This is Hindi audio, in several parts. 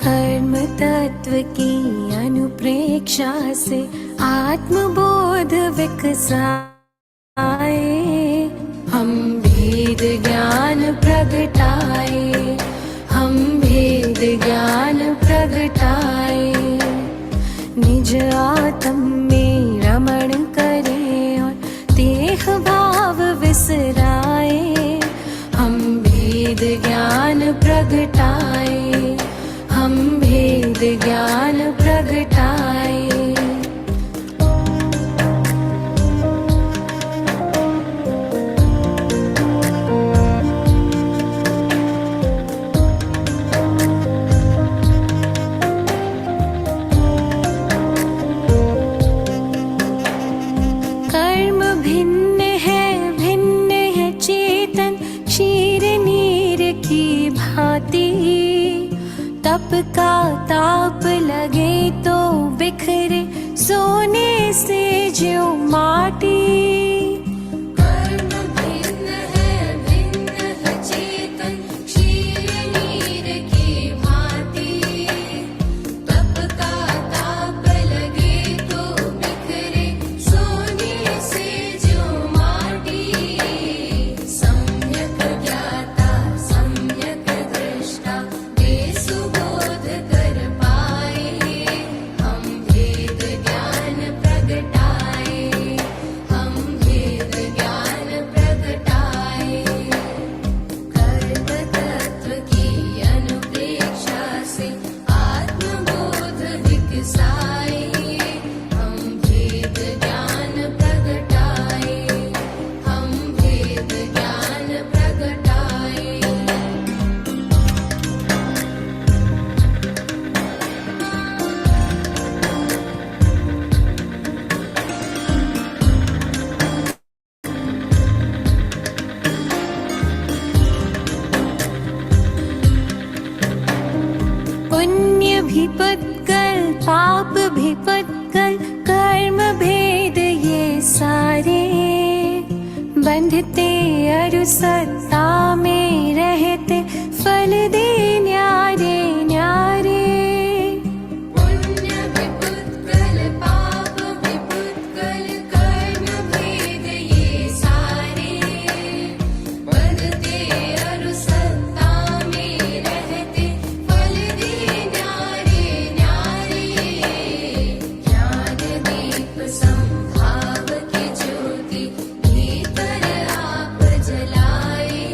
कर्म तत्व की अनुप्रेक्षा से आत्मबोध विकसाए, हम भेद ज्ञान प्रगटाए, हम भेद ज्ञान प्रगटाए। निज आत्म में रमण करें और देह भाव विसराए, हम भेद ज्ञान प्रगटाए, हम भेद ज्ञान प्रगटाए। कर्म भिन्न है चेतन क्षीर नीर की भांति, तप का ताप लगे तो बिखरे सोने से ज्यों माटी। कर्म भिन्न है चेतन क्षीर नीर की भांति, तप का ताप लगे तो बिखरे सोने से ज्यों माटी। सम्यक ज्ञाता सम्यक दृष्टा सुबोध कर पाए, हम भेद ज्ञान प्रगटाए, हम भेद ज्ञान प्रगटाए। कर्म तत्व की अनुप्रेक्षा से आत्मबोध विकसाए, हम भेद ज्ञान प्रगटाए, हम भेद ज्ञान प्रगटाए। पुण्य भी पुत्कल पाप भी पुत्कल, कर्म भेद ये सारे, बंधते अरु सत्ता में रहते फल दे न्यारे न्यारे। पुण्य भी पुत्कल पाप भी पुत्कल, कर्म भेद ये सारे, बंधते अरु सत्ता में रहते फल दे न्यारे न्यारे। ज्ञान दीप संभाव की ज्योति भीतर आप जलाए,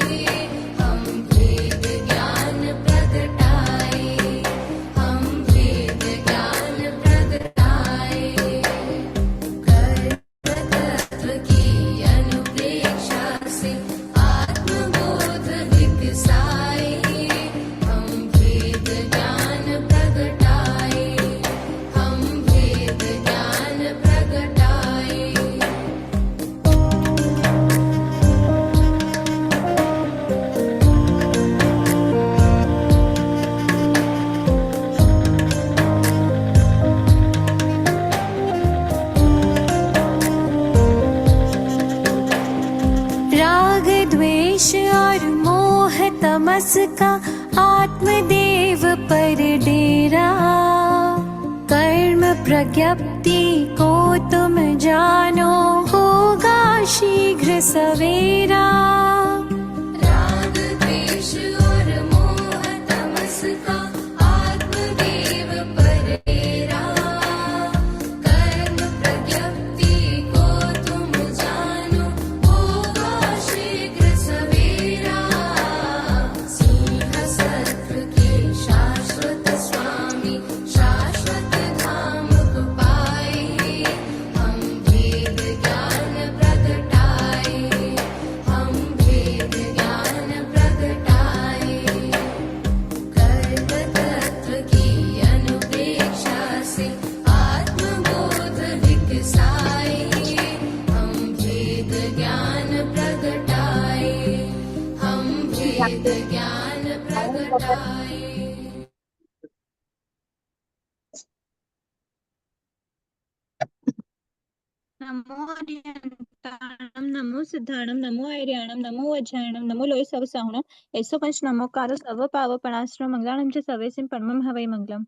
हम भेद ज्ञान प्रगटाए, हम भेद ज्ञान प्रगटाए। कर्म तत्व की अनुप्रेक्षा से आत्मबोध विकसाए, हम भेद ज्ञान प्रगटाए, हम भेद ज्ञान प्रगटाए। राग द्वेष और मोह तमस का आत्मदेव पर डेरा, कर्म प्रज्ञप्ति को तुम जानो होगा शीघ्र सवेरा। राग द्वेष और मोह तमस का आत्मदेव पर डेरा, कर्म प्रज्ञप्ति को तुम जानो होगा शीघ्र सवेरा। सिंह सत्व के शाश्वत स्वामी शाश्वत धाम को पाए, हम भेद ज्ञान प्रगटाए, हम भेद ज्ञान प्रगटाए। कर्म तत्व की अनुप्रेक्षा से आत्मबोध विकसाए, हम भेद ज्ञान प्रगटाए, हम भेद ज्ञान प्रगटाए। नमो हरियंताणं नमो सिद्धाणं नमो ऐर्याणं नमो वज्रायणं नमो लोय सवसाहुणं ऐसो पंच नमोकारो सर्व पावपणाश्रम मंगलाणं च सर्वेसिं परमं हवै मंगलम्।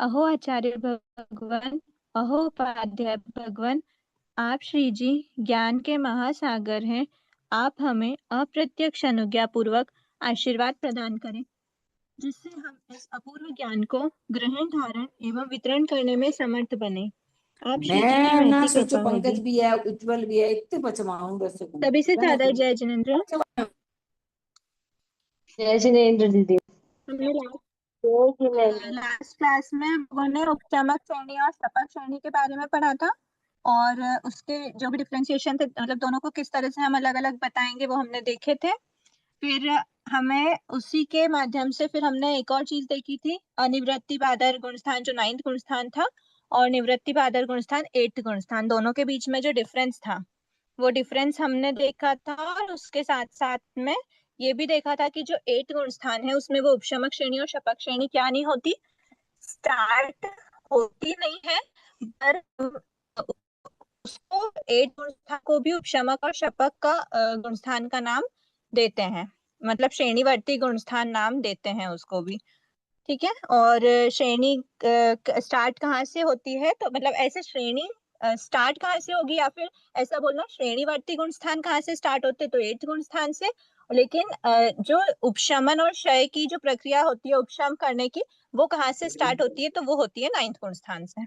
अहो आचार्य भगवान, अहो उपाध्याय भगवान, आप श्री जी ज्ञान के महासागर हैं। आप हमें अप्रत्यक्ष अनुज्ञा पूर्वक आशीर्वाद प्रदान करें, जिससे हम इस अपूर्व ज्ञान को ग्रहण धारण एवं वितरण करने में समर्थ बने। आप श्री जी की मैं ना महती सोचो कृपा पंकज होगी। भी है, उज्जवल भी है, इतने बचवाऊं बस तभी से सादर जय जिनेन्द्र। जय जिनेन्द्र दीदी। हमने जय जिनेन्द्र। लास्ट क्लास में हमने उपचमक श्रेणी और सपक श्रेणी के बारे में पढ़ा था, और उसके जो भी डिफरेंशिएशन थे, मतलब दोनों को किस तरह से हम अलग अलग बताएंगे, वो हमने देखे थे। फिर हमें उसी के माध्यम से फिर हमने एक और चीज देखी थी, अनिवृत्ति बादर गुणस्थान जो 9th गुणस्थान था, और निवृत्ति बादर गुणस्थान 8th गुणस्थान, दोनों के बीच में जो डिफरेंस था वो डिफरेंस हमने देखा था। और उसके साथ साथ में ये भी देखा था कि जो 8 गुणस्थान है उसमें वो उपशमक श्रेणी और शपक श्रेणी क्या नहीं होती, स्टार्ट होती नहीं है, पर उसको 8 गुणस्थान को भी उपशमक और शपक का गुणस्थान का नाम देते हैं, मतलब श्रेणीवर्ती गुणस्थान नाम देते हैं उसको भी। ठीक है, और श्रेणी स्टार्ट कहाँ से होती है, तो मतलब ऐसे श्रेणी स्टार्ट कहाँ से होगी, या फिर ऐसा बोलना श्रेणीवर्ती गुणस्थान कहाँ से स्टार्ट होते, तो 8th गुणस्थान से। लेकिन जो उपशमन और क्षय की जो प्रक्रिया होती है उपशम करने की, वो कहाँ से स्टार्ट होती है, तो वो होती है 9th गुणस्थान से।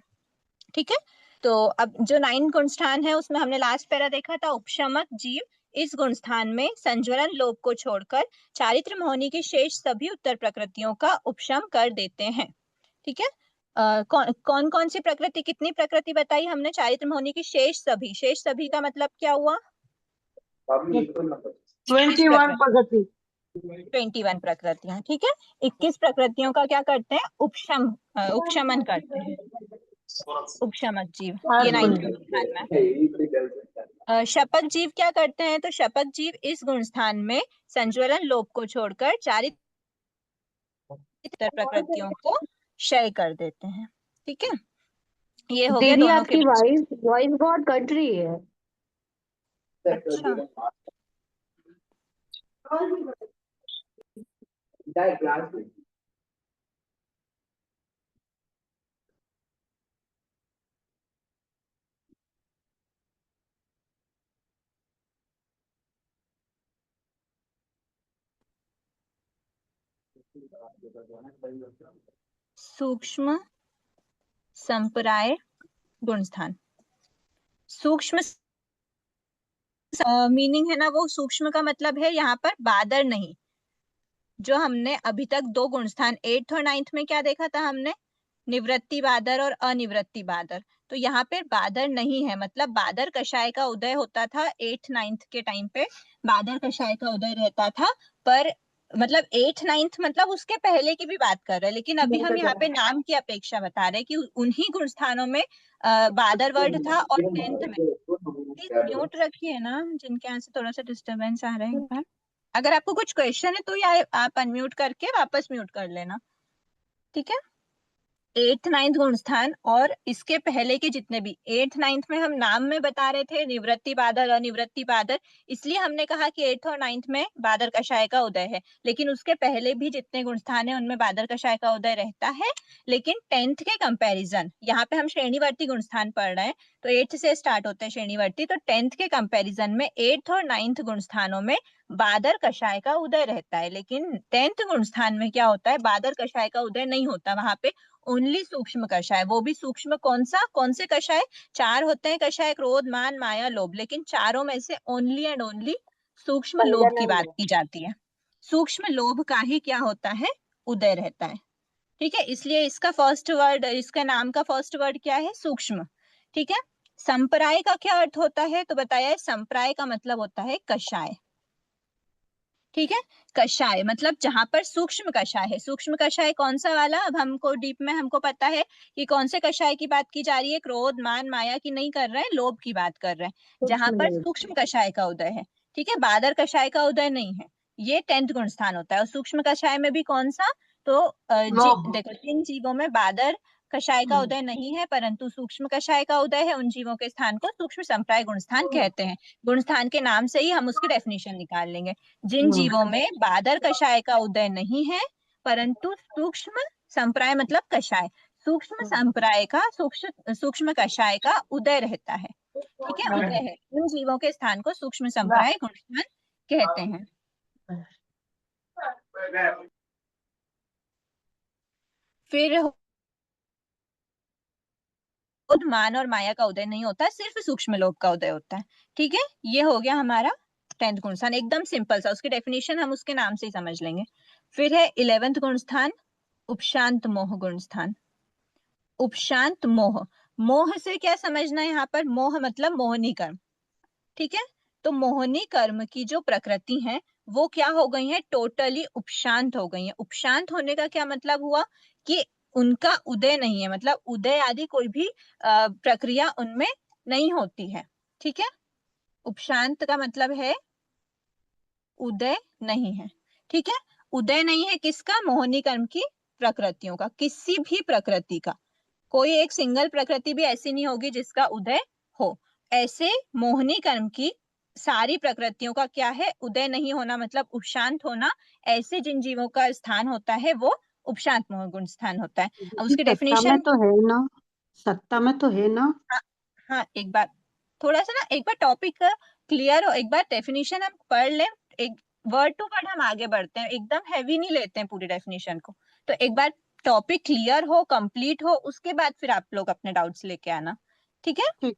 ठीक है, तो अब जो 9th गुणस्थान है उसमें हमने लास्ट पैरा देखा था, उपशमक जीव इस गुणस्थान में संज्वलन लोभ को छोड़कर चारित्र मोहनी की शेष सभी उत्तर प्रकृतियों का उपशम कर देते हैं। ठीक है, कौन कौन सी प्रकृति, कितनी प्रकृति बताई हमने, चारित्र मोहनी की शेष सभी, शेष सभी का मतलब क्या हुआ, 21 प्रगति। 21 प्रकृतियां। ठीक है, 21 प्रकृतियों का क्या करते हैं, उपशमन करते हैं उपशमक जीव, ये 9th गुणस्थान में। शपक जीव क्या करते हैं, तो शपक जीव इस गुणस्थान में संज्वलन लोभ को छोड़कर चारित्र प्रकृतियों को क्षय कर देते हैं। ठीक है, ये हो गया दीदी दोनों के आपकी बीच। वॉइस बहुत कट रही है। अच्छा, सूक्ष्म संप्राय गुणस्थान, सूक्ष्म मीनिंग है ना, वो सूक्ष्म का मतलब है यहाँ पर बादर नहीं। जो हमने अभी तक दो गुणस्थान 8th और 9th में क्या देखा था हमने, निवृत्ति बादर और अनिवृत्ति बादर, तो यहाँ पे बादर नहीं है, मतलब बादर कषाय का उदय होता था 8th 9th के टाइम पे, बादर कषाय का उदय रहता था। पर मतलब 8th 9th मतलब उसके पहले की भी बात कर रहे हैं, लेकिन अभी हम यहाँ पे नाम की अपेक्षा बता रहे हैं कि उन्हीं गुणस्थानों में बादर वर्ड था। और 10th में प्लीज म्यूट रखिए ना, जिनके यहाँ से थोड़ा सा डिस्टरबेंस आ रहा है एक बार। अगर आपको कुछ क्वेश्चन है तो या आप अनम्यूट करके वापस म्यूट कर लेना। ठीक है, 8th 9th गुणस्थान और इसके पहले के जितने भी 8th 9th में हम नाम में बता रहे थे निवृत्ति बादर अनिवृत्ति बादर, इसलिए हमने कहा कि 8th और 9th में बादर कषाय का उदय है, लेकिन उसके पहले भी जितने गुणस्थान है उनमें बादर कषाय का उदय रहता है। लेकिन 10th के कंपैरिजन, यहाँ पे हम श्रेणीवर्ती गुणस्थान पढ़ रहे हैं, तो 8th से स्टार्ट होते हैं श्रेणीवर्ती, तो 10th के कंपैरिजन में 8th और 9th गुणस्थानों में बादर कषाय का उदय रहता है। लेकिन 10th गुणस्थान में क्या होता है, बादर कषाय का उदय नहीं होता, वहां पे ओनली सूक्ष्म कषाय, वो भी सूक्ष्म कौन सा, कौन से कषाय, 4 होते हैं कषाय, क्रोध मान माया लोभ, लेकिन चारों में से ओनली एंड ओनली सूक्ष्म लोभ की बात की जाती है। सूक्ष्म लोभ का ही क्या होता है, उदय रहता है। ठीक है, इसलिए इसका फर्स्ट वर्ड, इसका नाम का फर्स्ट वर्ड क्या है, सूक्ष्म। ठीक है, संप्राय का क्या अर्थ होता है, तो बताया है संप्राय का मतलब होता है कषाय। ठीक है, कषाय मतलब जहां पर सूक्ष्म कषाय है, सूक्ष्म कषाय कौन सा वाला, अब हमको डीप में हमको पता है कि कौन से कषाय की बात की जा रही है, क्रोध मान माया की नहीं कर रहे हैं, लोभ की बात कर रहे हैं, जहां पर सूक्ष्म कषाय का उदय है। ठीक है, बादर कषाय का उदय नहीं है, ये 10th गुणस्थान होता है। और सूक्ष्म कषाय में भी कौन सा, तो देखो जिन जीवों में बादर कषाय का उदय नहीं है परंतु सूक्ष्म कषाय का उदय है, उन जीवों के स्थान को सूक्ष्म संप्राय गुणस्थान कहते हैं। गुणस्थान के नाम से ही हम उसकी डेफिनेशन निकाल लेंगे। जिन जीवों में बादर कषाय का उदय नहीं है परंतु सूक्ष्म संप्राय मतलब कषाय, सूक्ष्म संप्राय का सूक्ष्म कषाय का उदय रहता है, ठीक है, उदय है, उन जीवों के स्थान को सूक्ष्म संप्राय गुणस्थान कहते हैं। फिर मान और माया का उदय नहीं होता, सिर्फ सूक्ष्म लोक का उदय होता है, ठीक है। ये हो गया हमारा 10th गुणस्थान, एकदम सिंपल सा, उसकी डेफिनेशन हम उसके नाम से ही समझ लेंगे। फिर है 11th गुणस्थान, उपशांत मोह गुणस्थान। उपशांत मोह, मोह से क्या समझना है यहाँ पर, मोह मतलब मोहनी कर्म, ठीक है। तो मोहनी कर्म की जो प्रकृति है वो क्या हो गई है, टोटली उपशांत हो गई है। उपशांत होने का क्या मतलब हुआ कि उनका उदय नहीं है, मतलब उदय आदि कोई भी प्रक्रिया उनमें नहीं होती है, ठीक है। उपशांत का मतलब है उदय नहीं है, ठीक है। उदय नहीं है किसका, मोहनी कर्म की प्रकृतियों का, किसी भी प्रकृति का, कोई एक सिंगल प्रकृति भी ऐसी नहीं होगी जिसका उदय हो। ऐसे मोहनी कर्म की सारी प्रकृतियों का क्या है, उदय नहीं होना मतलब उपशांत होना। ऐसे जिन जीवों का स्थान होता है वो उपशांत मोह गुण स्थान होता है। अब उसकी सत्ता में डेफिनेशन, तो है ना, सत्ता में तो है ना। हाँ, हाँ, एक बार थोड़ा सा ना, एक बार टॉपिक क्लियर हो, एक बार डेफिनेशन हम पढ़ लें, एक वर्ड टू वर्ड हम आगे बढ़ते हैं, एकदम हैवी नहीं लेते हैं पूरी डेफिनेशन को। तो एक बार टॉपिक क्लियर हो, कंप्लीट हो, उसके बाद फिर आप लोग अपने डाउट्स लेके आना, ठीक है। ठीक।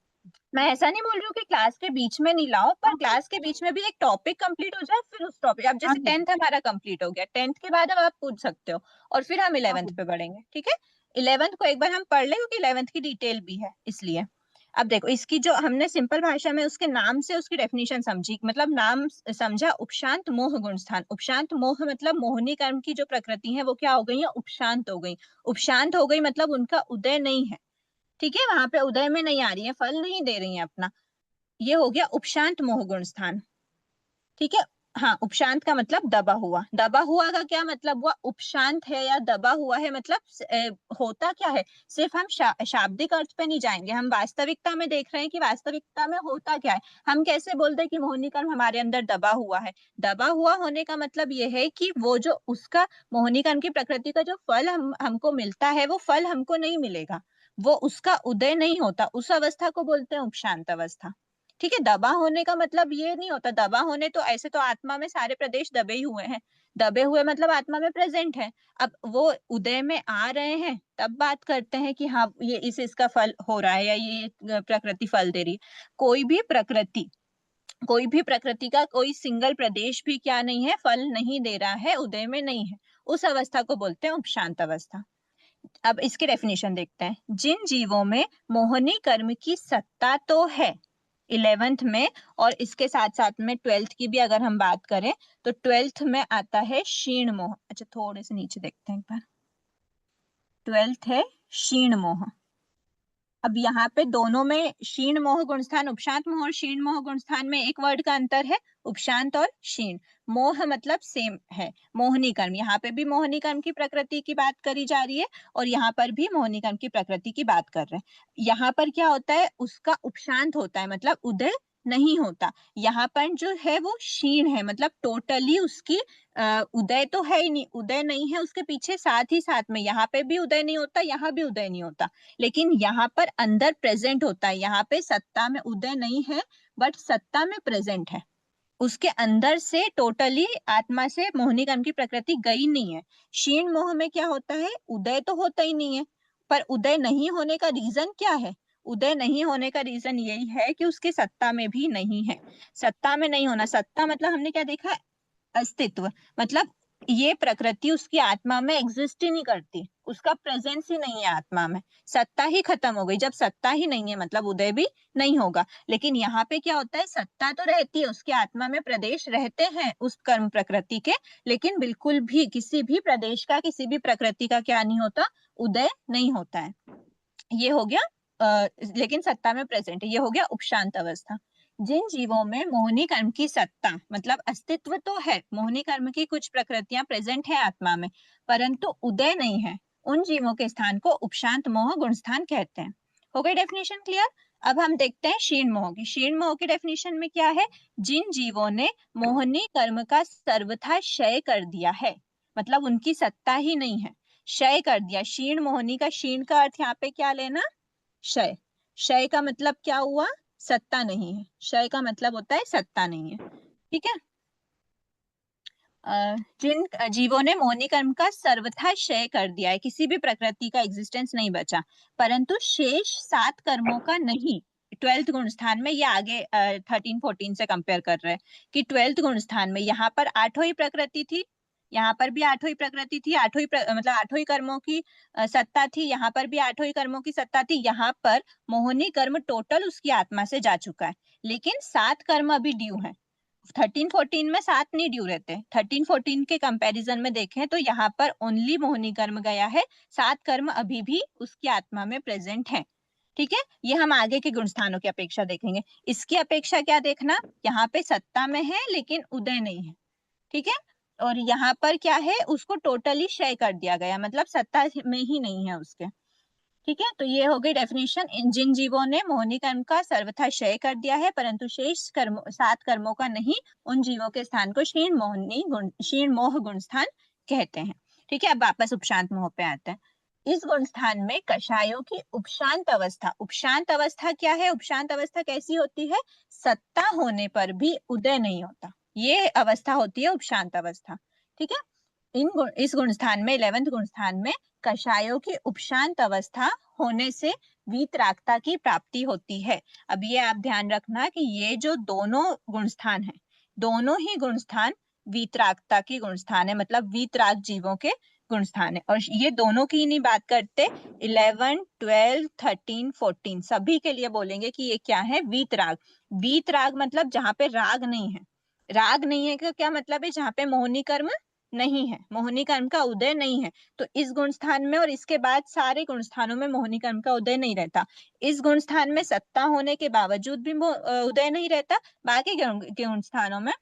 मैं ऐसा नहीं बोल रही हूँ कि क्लास के बीच में नहीं लाओ, पर क्लास के बीच में भी एक टॉपिक कंप्लीट हो जाए, फिर उस टॉपिक, अब जैसे 10th हमारा कंप्लीट हो गया, 10th के बाद अब आप पूछ सकते हो, और फिर हम 11th पे बढ़ेंगे, ठीक है। 11th को एक बार हम पढ़ ले, क्योंकि 11th की डिटेल भी है इसलिए। अब देखो, इसकी जो हमने सिंपल भाषा में उसके नाम से उसकी डेफिनेशन समझी, मतलब नाम समझा, उपशांत मोह गुणस्थान। उपशांत मोह मतलब मोहनी कर्म की जो प्रकृति है वो क्या हो गई है, उपशांत हो गई। उपशांत हो गई मतलब उनका उदय नहीं है, ठीक है, वहां पे उदय में नहीं आ रही है, फल नहीं दे रही है अपना। ये हो गया उपशांत मोह गुण स्थान, ठीक है। हाँ, उपशांत का मतलब दबा हुआ, दबा हुआ का क्या मतलब हुआ, उपशांत है या दबा हुआ है मतलब होता क्या है। सिर्फ हम शाब्दिक अर्थ पे नहीं जाएंगे, हम वास्तविकता में देख रहे हैं कि वास्तविकता में होता क्या है। हम कैसे बोलते हैं कि मोहनी कर्म हमारे अंदर दबा हुआ है। दबा हुआ होने का मतलब यह है कि वो जो उसका मोहनी कर्म की प्रकृति का जो फल हमको मिलता है, वो फल हमको नहीं मिलेगा, वो उसका उदय नहीं होता, उस अवस्था को बोलते हैं उपशांत अवस्था, ठीक है। दबा होने का मतलब ये नहीं होता, दबा होने तो ऐसे तो आत्मा में सारे प्रदेश दबे ही हुए हैं, दबे हुए मतलब आत्मा में प्रेजेंट है। अब वो उदय में आ रहे हैं तब बात करते हैं कि हाँ ये इसका फल हो रहा है या ये प्रकृति फल दे रही है। कोई भी प्रकृति का कोई सिंगल प्रदेश भी क्या नहीं है, फल नहीं दे रहा है, उदय में नहीं है, उस अवस्था को बोलते हैं उपशांत अवस्था। अब इसकी डेफिनेशन देखते हैं। जिन जीवों में मोहनी कर्म की सत्ता तो है 11th में, और इसके साथ साथ में 12th की भी अगर हम बात करें तो 12th में आता है क्षीण मोह। अच्छा, थोड़े से नीचे देखते हैं एक बार, 12th है क्षीण मोह। अब यहाँ पे दोनों में क्षीण मोह गुणस्थान, उपशांत मोह और क्षीण मोह गुणस्थान में एक वर्ड का अंतर है, उपशांत और क्षीण। मोह मतलब सेम है, मोहनी कर्म, यहाँ पे भी मोहनी कर्म की प्रकृति की बात करी जा रही है और यहाँ पर भी मोहनी कर्म की प्रकृति की बात कर रहे हैं। यहाँ पर क्या होता है, उसका उपशांत होता है मतलब उदय नहीं होता। यहाँ पर जो है वो क्षीण है, मतलब टोटली उसकी उदय तो है ही नहीं, उदय नहीं है, उसके पीछे साथ ही साथ में यहाँ पे भी उदय नहीं होता, यहाँ भी उदय नहीं होता, लेकिन यहाँ पर अंदर प्रेजेंट होता है। यहाँ पे सत्ता में उदय नहीं है बट सत्ता में प्रेजेंट है, उसके अंदर से टोटली आत्मा से मोहनी कर्म की प्रकृति गई नहीं है। क्षीण मोह में क्या होता है, उदय तो होता ही नहीं है, पर उदय नहीं होने का रीजन क्या है, उदय नहीं होने का रीजन यही है कि उसकी सत्ता में भी नहीं है। सत्ता में नहीं होना, सत्ता मतलब हमने क्या देखा, अस्तित्व, मतलब ये प्रकृति उसकी आत्मा में एग्जिस्ट ही नहीं करती, उसका प्रेजेंस ही नहीं है आत्मा में, सत्ता ही खत्म हो गई। जब सत्ता ही नहीं है मतलब उदय भी नहीं होगा। लेकिन यहाँ पे क्या होता है, सत्ता तो रहती है, उसके आत्मा में प्रदेश रहते हैं उस कर्म प्रकृति के, लेकिन बिल्कुल भी किसी भी प्रदेश का, किसी भी प्रकृति का क्या नहीं होता, उदय नहीं होता है। ये हो गया लेकिन सत्ता में प्रेजेंट है, ये हो गया उपशांत अवस्था। जिन जीवों में मोहनी कर्म की सत्ता मतलब अस्तित्व तो है, मोहनी कर्म की कुछ प्रकृतियां प्रेजेंट है आत्मा में, परंतु उदय नहीं है, उन जीवों के स्थान को उपशांत मोह गुण स्थान कहते हैं। हो गई डेफिनेशन क्लियर? अब हम देखते हैं क्षीण मोह की। क्षीण मोह की डेफिनेशन में क्या है? जिन जीवों ने मोहनी कर्म का सर्वथा क्षय कर दिया है, मतलब उनकी सत्ता ही नहीं है, क्षय कर दिया। क्षीण मोहनी का, क्षीण का अर्थ यहाँ पे क्या लेना? क्षय। क्षय का मतलब क्या हुआ? सत्ता नहीं है। क्षय का मतलब होता है सत्ता नहीं है। ठीक है। जिन जीवों ने मोहनी कर्म का सर्वथा क्षय कर दिया है, किसी भी प्रकृति का एग्जिस्टेंस नहीं बचा, परंतु शेष 7 कर्मों का नहीं। 12th गुण स्थान में, ये आगे 13-14 से कंपेयर कर रहे हैं कि 12th गुण स्थान में यहाँ पर 8 ही प्रकृति थी, यहाँ पर भी 8 ही प्रकृति थी, मतलब 8 ही कर्मों की सत्ता थी, यहाँ पर भी 8 ही कर्मों की सत्ता थी। यहाँ पर मोहनी कर्म टोटल उसकी आत्मा से जा चुका है, लेकिन 7 कर्म अभी ड्यू है। 13-14 में 7 नहीं ड्यू रहते। 13-14 के कंपैरिजन में देखें तो यहाँ पर ओनली मोहनी कर्म गया है, 7 कर्म अभी भी उसकी आत्मा में प्रेजेंट है। ठीक है, ये हम आगे के गुण स्थानों की अपेक्षा देखेंगे। इसकी अपेक्षा क्या देखना? यहाँ पे सत्ता में है लेकिन उदय नहीं है। ठीक है, और यहाँ पर क्या है? उसको टोटली क्षय कर दिया गया, मतलब सत्ता में ही नहीं है उसके। ठीक है, तो ये हो गई डेफिनेशन। जिन जीवों ने मोहनी कर्म का सर्वथा क्षय कर दिया है, परंतु शेष कर्म 7 कर्मों का नहीं, उन जीवों के स्थान को क्षीण मोह गुण स्थान कहते हैं। ठीक है, अब वापस उपशांत मोह पे आते हैं। इस गुण स्थान में कषायों की उपशांत अवस्था। उपशांत अवस्था क्या है? उपशांत अवस्था कैसी होती है? सत्ता होने पर भी उदय नहीं होता, ये अवस्था होती है उपशांत अवस्था। ठीक है, इस गुण स्थान में, 11th गुण स्थान में कषायों की उपशांत अवस्था होने से वीतरागता की प्राप्ति होती है। अब ये आप ध्यान रखना कि ये जो दोनों गुण स्थान है, दोनों ही गुण स्थान वीतरागता की गुण स्थान है, मतलब वीतराग जीवों के गुण स्थान है। और ये दोनों की नहीं बात करते, 11, 12, 13, 14 सभी के लिए बोलेंगे कि ये क्या है? वीतराग। वीतराग मतलब जहां पे राग नहीं है। राग नहीं है का क्या मतलब है? जहां पे मोहनी कर्म नहीं है, मोहनी कर्म का उदय नहीं है। तो इस गुण स्थान में और इसके बाद सारे गुण स्थानों में मोहनी कर्म का उदय नहीं रहता। इस गुण स्थान में सत्ता होने के बावजूद भी उदय नहीं रहता, बाकी गुण स्थानों में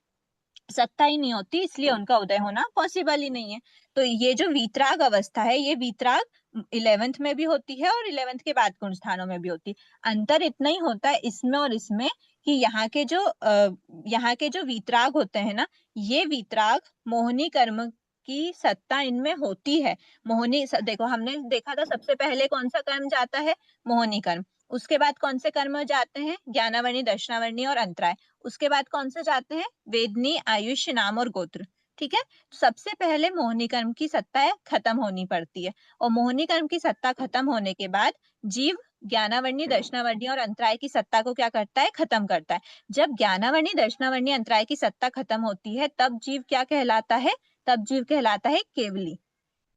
सत्ता ही नहीं होती, इसलिए उनका उदय होना पॉसिबल ही नहीं है। तो ये जो वीतराग अवस्था है, ये वीतराग 11th में भी होती है और 11th के बाद गुण स्थानों में भी होती है। अंतर इतना ही होता है इसमें और इसमें कि यहाँ के जो वीतराग होते हैं ना, ये वीतराग मोहनी कर्म की सत्ता इनमें होती है। देखो, हमने देखा था सबसे पहले कौन सा कर्म जाता है? मोहनी कर्म। उसके बाद कौन से कर्म जाते हैं? ज्ञानावर्णी, दर्शनावर्णी और अंतराय। उसके बाद कौन से जाते हैं? वेदनी, आयुष्य, नाम और गोत्र। ठीक है, तो सबसे पहले मोहनी कर्म की सत्ता खत्म होनी पड़ती है, और मोहनी कर्म की सत्ता खत्म होने के बाद जीव ज्ञानावर्णी, दर्शनावर्णी और अंतराय की सत्ता को क्या करता है? खत्म करता है। जब ज्ञानावर्णी, दर्शनावर्णी, अंतराय की सत्ता खत्म होती है, तब जीव क्या कहलाता है? तब जीव कहलाता है केवली।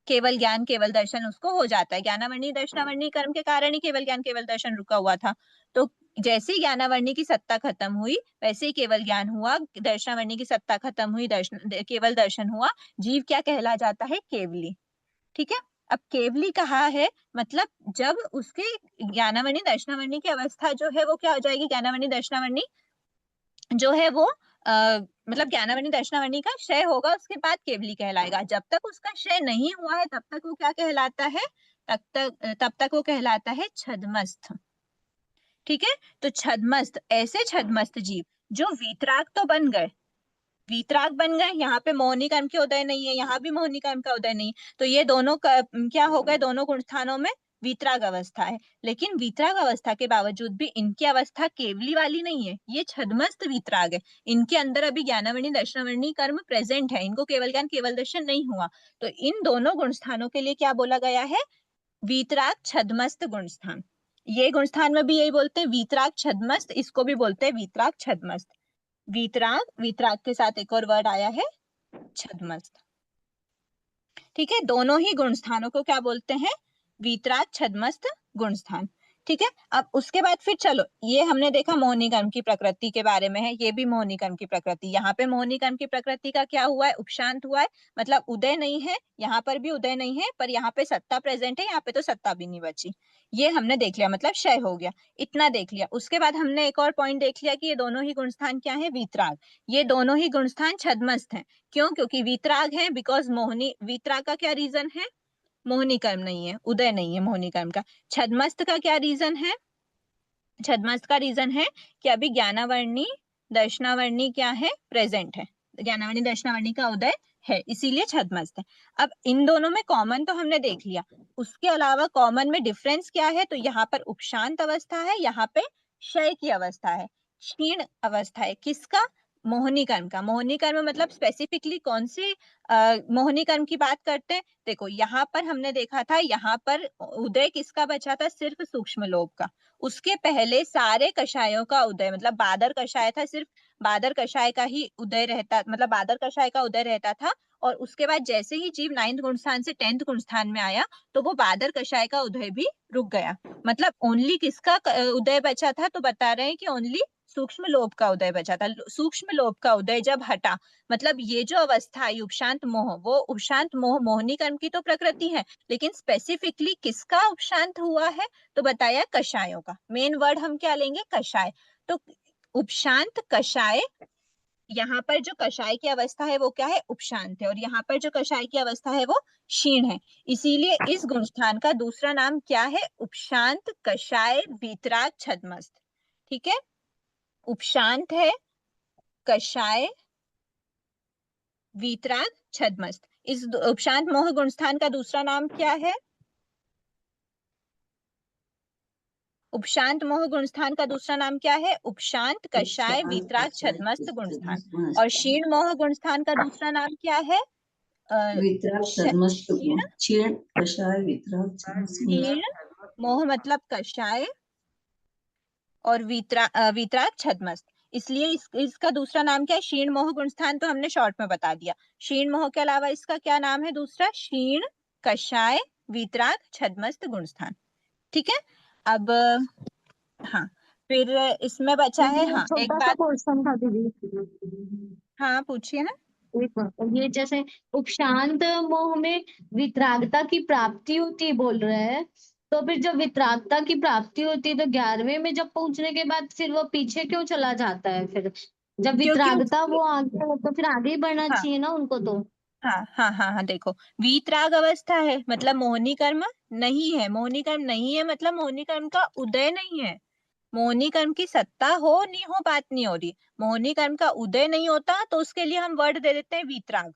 केवल ज्ञान, केवल दर्शन उसको हो जाता है। ज्ञानावर्णी, दर्शनावर्णी कर्म के कारण ही केवल ज्ञान, केवल दर्शन रुका हुआ था। तो जैसे ही ज्ञानावर्णी की सत्ता खत्म हुई, वैसे ही केवल ज्ञान हुआ, दर्शनावर्णी की सत्ता खत्म हुई, केवल दर्शन हुआ, जीव क्या कहला जाता है? केवली। ठीक है, अब केवली कहा है, मतलब जब उसके ज्ञानावर्णी, दर्शनावर्णी की अवस्था जो है वो क्या हो जाएगी? ज्ञानावर्णी, दर्शनावर्णी जो है वो मतलब ज्ञानावर्णी, दर्शनावर्णी का क्षय होगा, उसके बाद केवली कहलाएगा। जब तक उसका क्षय नहीं हुआ है, तब तक वो क्या कहलाता है? तब तक वो कहलाता है छद्मस्थ। ठीक है, तो छद्मस्थ, ऐसे छद्मस्थ जीव जो वीतराग तो बन गए, वीतराग बन गए, यहाँ पे मोहनी कर्म के उदय नहीं है, यहाँ भी मोहनी कर्म का उदय नहीं, तो ये दोनों क्या हो गए? दोनों गुण स्थानों में वीतराग अवस्था है। लेकिन वीतराग अवस्था के बावजूद भी इनकी अवस्था केवली वाली नहीं है, ये छद्मस्थ वीतराग है। इनके अंदर अभी ज्ञानावर्णी, दर्शनावर्णी कर्म प्रेजेंट है, इनको केवल ज्ञान, केवल दर्शन नहीं हुआ। तो इन दोनों गुण स्थानों के लिए क्या बोला गया है? वीतराग छद्मस्थ गुण स्थान। ये गुण स्थान में भी यही बोलते हैं, वीतराग छद्मस्थ, इसको भी बोलते हैं वीतराग छद्मस्थ। वीतराग के साथ एक और वर्ड आया है, छद्मस्थ। ठीक है, दोनों ही गुण स्थानों को क्या बोलते हैं? वीतराग छद्मस्थ गुण स्थान। ठीक है, अब उसके बाद फिर चलो, ये हमने देखा मोहनी कर्म की प्रकृति के बारे में है, ये भी मोहनी कर्म की प्रकृति। यहाँ पे मोहनी कर्म की प्रकृति का क्या हुआ है? उपशांत हुआ है, मतलब उदय नहीं है, यहाँ पर भी उदय नहीं है, पर यहाँ पे सत्ता प्रेजेंट है, यहाँ पे तो सत्ता भी नहीं बची। ये हमने देख लिया, मतलब क्षय हो गया, इतना देख लिया। उसके बाद हमने एक और पॉइंट देख लिया कि ये दोनों ही गुणस्थान क्या है? वीतराग। ये दोनों ही गुणस्थान छद्मस्थ हैं। क्यों? क्योंकि वीतराग है, बिकॉज मोहनी, वीतराग का क्या रीजन है? मोहिनी कर्म नहीं है, उदय नहीं है मोहिनी कर्म का। छद्मस्त का क्या रीजन है? छद्मस्त का रीजन है कि अभी ज्ञानावर्णी दर्शनावर्णी क्या है, प्रेजेंट है, ज्ञानावर्णी दर्शनावर्णी का उदय है, इसीलिए छद्मस्त है। अब इन दोनों में कॉमन तो हमने देख लिया, उसके अलावा कॉमन में डिफरेंस क्या है? तो यहाँ पर उपशांत अवस्था है, यहाँ पे क्षय की अवस्था है, क्षीण अवस्था है। किसका? मोहिनी कर्म का। मोहिनी कर्म मतलब स्पेसिफिकली कौन से मोहिनी कर्म की बात करते हैं? देखो यहाँ पर हमने देखा था, यहाँ पर उदय किसका बचा था? सिर्फ सूक्ष्म लोक का। उसके पहले सारे कषायों का उदय, मतलब बादर कषाय था, सिर्फ बादर कषाय का ही उदय रहता, मतलब बादर कषाय का उदय रहता था। और उसके बाद जैसे ही जीव 9th गुण स्थान से 10th गुण स्थान में आया तो वो बादर कषाय का उदय भी रुक गया। मतलब ओनली किसका उदय बचा था? तो बता रहे हैं कि ओनली सूक्ष्म लोभ का उदय बचा था। सूक्ष्म लोभ का उदय जब हटा, मतलब ये जो अवस्था है उपशांत मोह, वो उपशांत मोह मोहिनी कर्म की तो प्रकृति है, लेकिन स्पेसिफिकली किसका उपशांत हुआ है? तो बताया कषायों का। मेन वर्ड हम क्या लेंगे? कषाय। तो उपशांत कषाय, यहाँ पर जो कषाय की अवस्था है वो क्या है? उपशांत है, और यहाँ पर जो कषाय की अवस्था है वो क्षीण है। इसीलिए इस गुणस्थान का दूसरा नाम क्या है? उपशांत कषाय वीतराग छद्मस्त। ठीक है, उपशांत है, कषाय, वीतराग, छद्मस्त। इस उपशांत मोह गुणस्थान का दूसरा नाम क्या है? उपशांत मोह गुणस्थान का दूसरा नाम क्या है? उपशांत कषाय वीतराग छद्मस्त गुणस्थान। और क्षीण मोह गुणस्थान का दूसरा नाम क्या है? वितराग छद्मस्त क्षीण, क्षीण कषाय वितराग छद्मस्त क्षीण मोह मतलब कषाय, और वीतराग छद्मस्त। इसलिए इसका दूसरा नाम क्या है? क्षीण मोह गुणस्थान तो हमने शॉर्ट में बता दिया। क्षीण मोह के अलावा इसका क्या नाम है दूसरा? क्षीण कषाय वीतराग छद्मस्त गुणस्थान। ठीक है, अब हाँ, फिर इसमें बचा है, दीदी एक हाँ एक छोटा सा बात। क्वेश्चन था दीदी। हाँ पूछिए ना। एक मिनट, ये जैसे उपशांत मोह में वितरागता की प्राप्ति होती है बोल रहे हैं, तो फिर जब वितरागता की प्राप्ति होती है तो 11वें में जब पहुंचने के बाद फिर वो पीछे क्यों चला जाता है? फिर जब क्योंकि वितरागता उसकी, वो आगे हो तो फिर आगे ही बढ़ना हाँ चाहिए ना उनको तो। हाँ हाँ हाँ हाँ, देखो वीतराग अवस्था है मतलब मोहिनी कर्म नहीं है, मोहिनी कर्म नहीं है मतलब मोहिनी कर्म का उदय नहीं है। मोहिनी कर्म की सत्ता हो नहीं हो बात नहीं हो रही, मोहिनी कर्म का उदय नहीं होता तो उसके लिए हम वर्ड दे देते हैं वीतराग।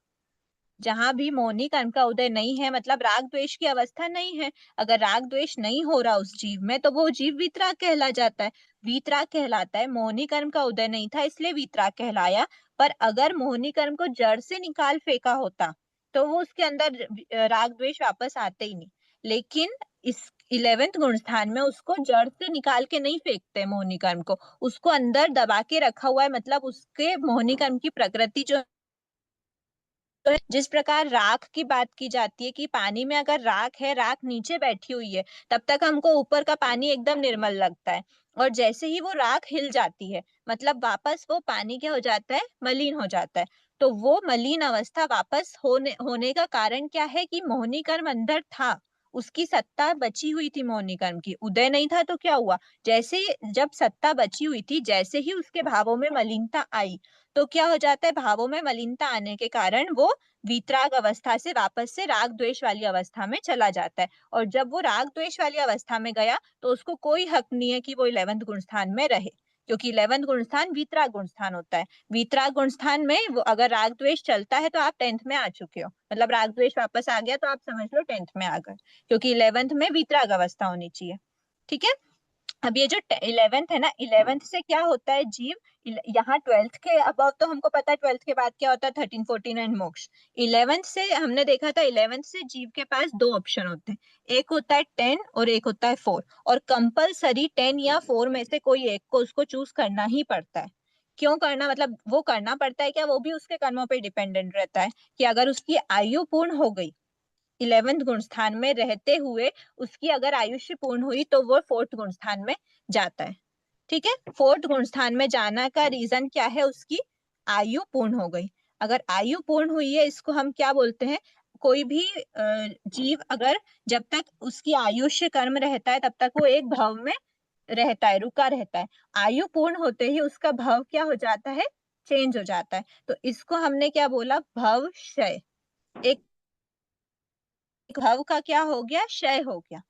जहां भी मोहिनी कर्म का उदय नहीं है मतलब राग द्वेष की अवस्था नहीं है, अगर राग द्वेष नहीं हो रहा उस जीव में तो वो जीव वीतराग कहला जाता है, वीतराग कहलाता है। मोहिनी कर्म का उदय नहीं था इसलिए वीतराग कहलाया। पर अगर मोहिनी कर्म को जड़ से निकाल फेंका होता तो वो उसके अंदर राग द्वेष वापस आते ही नहीं। लेकिन इस 11th गुण स्थान में उसको जड़ से निकाल के नहीं फेंकते मोहिनी कर्म को, उसको अंदर दबा के रखा हुआ है। मतलब उसके मोहिनी कर्म की प्रकृति जो, तो जिस प्रकार राख की बात की जाती है कि पानी में अगर राख है, राख नीचे बैठी हुई है, तब तक हमको ऊपर का पानी एकदम निर्मल लगता है, और जैसे ही वो राख हिल जाती है मतलब वापस वो पानी क्या हो जाता है? मलिन हो जाता है। तो वो मलिन अवस्था वापस होने का कारण क्या है? कि मोहिनी कर्म अंदर था, उसकी सत्ता बची हुई थी, मोहिनी कर्म की उदय नहीं था। तो क्या हुआ? जैसे जब सत्ता बची हुई थी, जैसे ही उसके भावों में मलिनता आई तो क्या हो जाता है? भावों में मलिनता आने के कारण वो वीतराग अवस्था से वापस से राग द्वेष वाली अवस्था में चला जाता है। और जब वो राग द्वेष वाली अवस्था में गया तो उसको कोई हक नहीं है कि वो 11th गुण स्थान में रहे, क्योंकि 11th गुण स्थान वीतराग गुण स्थान होता है। वीतराग गुण स्थान में वो अगर राग द्वेष चलता है तो आप 10th में आ चुके हो, मतलब राग द्वेष वापस आ गया तो आप समझ लो 10th में आ गए, क्योंकि 11th में वीतराग अवस्था होनी चाहिए। ठीक है, अब ये जो 11th है ना, 11th से क्या होता है जीव, यहाँ 12th के अबव तो हमको पता है 12th के बाद क्या होता है, 13 14 एंड मोक्ष। 11th से हमने देखा था 11th से जीव के पास दो ऑप्शन होते हैं, एक होता है 10 और एक होता है 4, और कंपलसरी 10 या 4 में से कोई एक को उसको चूज करना ही पड़ता है। क्यों करना, मतलब वो करना पड़ता है क्या? वो भी उसके कर्मों पे डिपेंडेंट रहता है कि अगर उसकी आयु पूर्ण हो गई 11th गुण स्थान में रहते हुए, उसकी अगर आयुष्य पूर्ण हुई तो वो 4th गुण स्थान में जाता है। ठीक है, 4th गुण स्थान में जाना का रीजन क्या है? उसकी आयु पूर्ण हो गई। अगर आयु पूर्ण हुई है, इसको हम क्या बोलते हैं? कोई भी जीव अगर जब तक उसकी आयुष्य कर्म रहता है तब तक वो एक भाव में रहता है, रुका रहता है। आयु पूर्ण होते ही उसका भाव क्या हो जाता है? चेंज हो जाता है। तो इसको हमने क्या बोला? भव क्षय। एक भव का क्या हो गया, क्षय हो गया।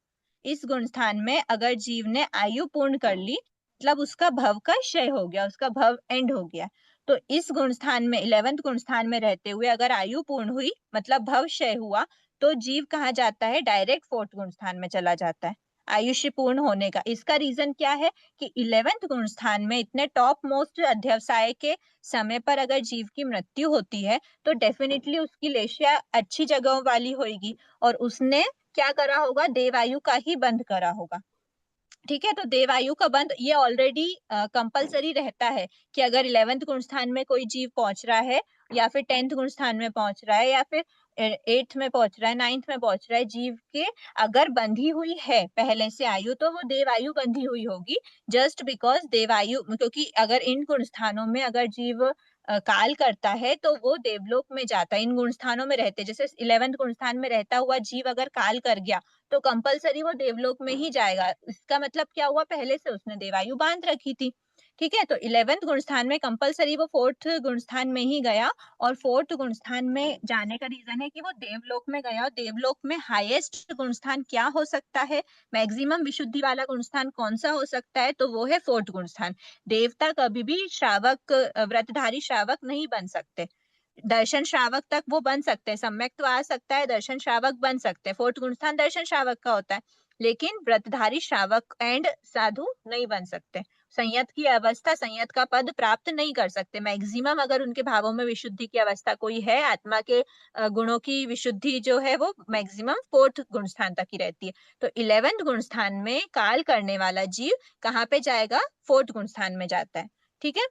इस गुणस्थान में अगर जीव ने आयु पूर्ण कर ली मतलब उसका भव का क्षय हो गया, उसका भव एंड हो गया। तो इस गुणस्थान में 11वें गुणस्थान में रहते हुए अगर आयु पूर्ण हुई मतलब भव क्षय हुआ तो जीव कहाँ जाता है, डायरेक्ट 4th गुणस्थान में चला जाता है आयुष्य पूर्ण होने का। इसका रीजन क्या है कि 11वें गुणस्थान में इतने टॉप मोस्ट अध्यवसाय के समय पर अगर जीव की मृत्यु होती है तो डेफिनेटली उसकी लेशिया अच्छी जगहों वाली होगी और उसने क्या करा होगा, देवायु का ही बंद करा होगा। ठीक है, तो देवायु का बंद ये ऑलरेडी कंपलसरी रहता है कि अगर 11वें गुणस्थान में कोई जीव पहुंच रहा है या फिर 10th गुणस्थान में पहुंच रहा है या फिर 8th में पहुंच रहा है, 9th में पहुंच रहा है, जीव के अगर बंधी हुई है पहले से आयु तो वो देवायु बंधी हुई होगी। जस्ट बिकॉज देवायु, क्योंकि अगर इन गुणस्थानों में अगर जीव काल करता है तो वो देवलोक में जाता है, इन गुणस्थानों में रहते, जैसे 11वें गुणस्थान में रहता हुआ जीव अगर काल कर गया तो कंपलसरी वो देवलोक में ही जाएगा। इसका मतलब क्या हुआ, पहले से उसने देवायु बांध रखी थी। ठीक है, तो 11वें गुणस्थान में कंपलसरी वो 4th गुणस्थान में ही गया और 4th गुणस्थान में जाने का रीजन है कि वो देवलोक में गया और देवलोक में हाईएस्ट गुणस्थान क्या हो सकता है, मैक्सिमम विशुद्धि वाला गुणस्थान कौन सा हो सकता है, तो वो है 4th गुणस्थान। देवता कभी भी श्रावक व्रतधारी श्रावक नहीं बन सकते, दर्शन श्रावक तक वो बन सकते हैं, सम्यक तो आ सकता है, दर्शन श्रावक बन सकते हैं, 4th गुणस्थान दर्शन श्रावक का होता है, लेकिन व्रतधारी श्रावक एंड साधु नहीं बन सकते, संयत की अवस्था, संयत का पद प्राप्त नहीं कर सकते। मैक्सिमम अगर उनके भावों में विशुद्धि की अवस्था कोई है, आत्मा के गुणों की विशुद्धि जो है वो मैक्सिमम 4th गुणस्थान तक ही रहती है। तो 11वें गुणस्थान में काल करने वाला जीव कहाँ पे जाएगा, 4th गुणस्थान में जाता है। ठीक है,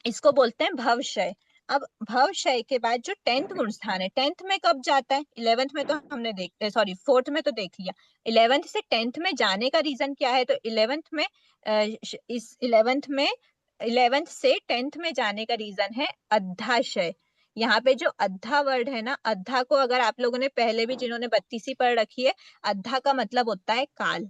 इसको बोलते हैं भवक्षय। अब भवक्षय के बाद जो 10th गुणस्थान है, 10th में कब जाता है, 11th में तो हमने देख, सॉरी 4th में तो देख लिया, 11th से 10th में जाने का रीजन क्या है, तो 11th में इस 11th में 11th से 10th में जाने का रीजन है अद्धाशय। यहाँ पे जो अद्धा वर्ड है ना, अद्धा को अगर आप लोगों ने पहले भी जिन्होंने 32 पढ़ रखी है, अद्धा का मतलब होता है काल।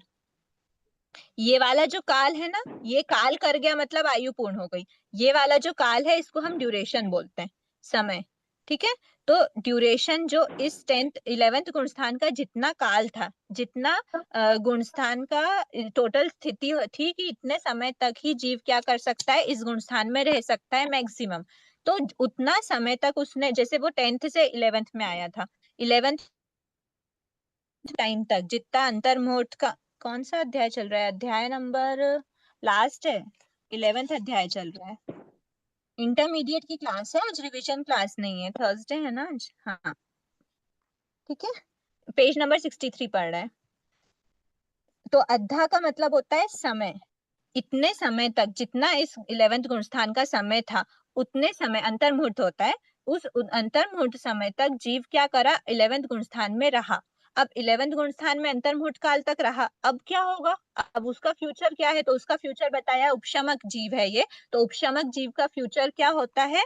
ये वाला जो काल है ना, ये काल कर गया मतलब आयु पूर्ण हो गई, ये वाला जो काल है इसको हम ड्यूरेशन बोलते हैं, समय। ठीक है, तो ड्यूरेशन जो इस 11th गुणस्थान का जितना काल था, जितना गुणस्थान का टोटल स्थिति थी कि इतने समय तक ही जीव क्या कर सकता है, इस गुणस्थान में रह सकता है मैक्सिमम, तो उतना समय तक उसने, जैसे वो 10th से 11th में आया था, 11th टाइम तक जितना अंतर्मुहूर्त का, कौन सा अध्याय चल रहा है, अध्याय नंबर लास्ट है, 11th अध्याय चल रहा है। इंटरमीडिएट की क्लास है आज, रिवीजन क्लास नहीं है, थर्सडे है ना आज। हाँ ठीक है, पेज नंबर 63 पढ़ रहा है। तो अद्धा का मतलब होता है समय, इतने समय तक जितना इस 11th गुणस्थान का समय था उतने समय अंतर्मुहूर्त होता है, उस अंतर्मुहूर्त समय तक जीव क्या करा, 11th गुणस्थान में रहा। अब 11th गुणस्थान में अंतर्मुहूर्त काल तक रहा, अब क्या होगा, अब उसका फ्यूचर क्या है, तो उसका फ्यूचर बताया, उपशमक जीव है ये, तो उपशमक जीव का फ्यूचर क्या होता है,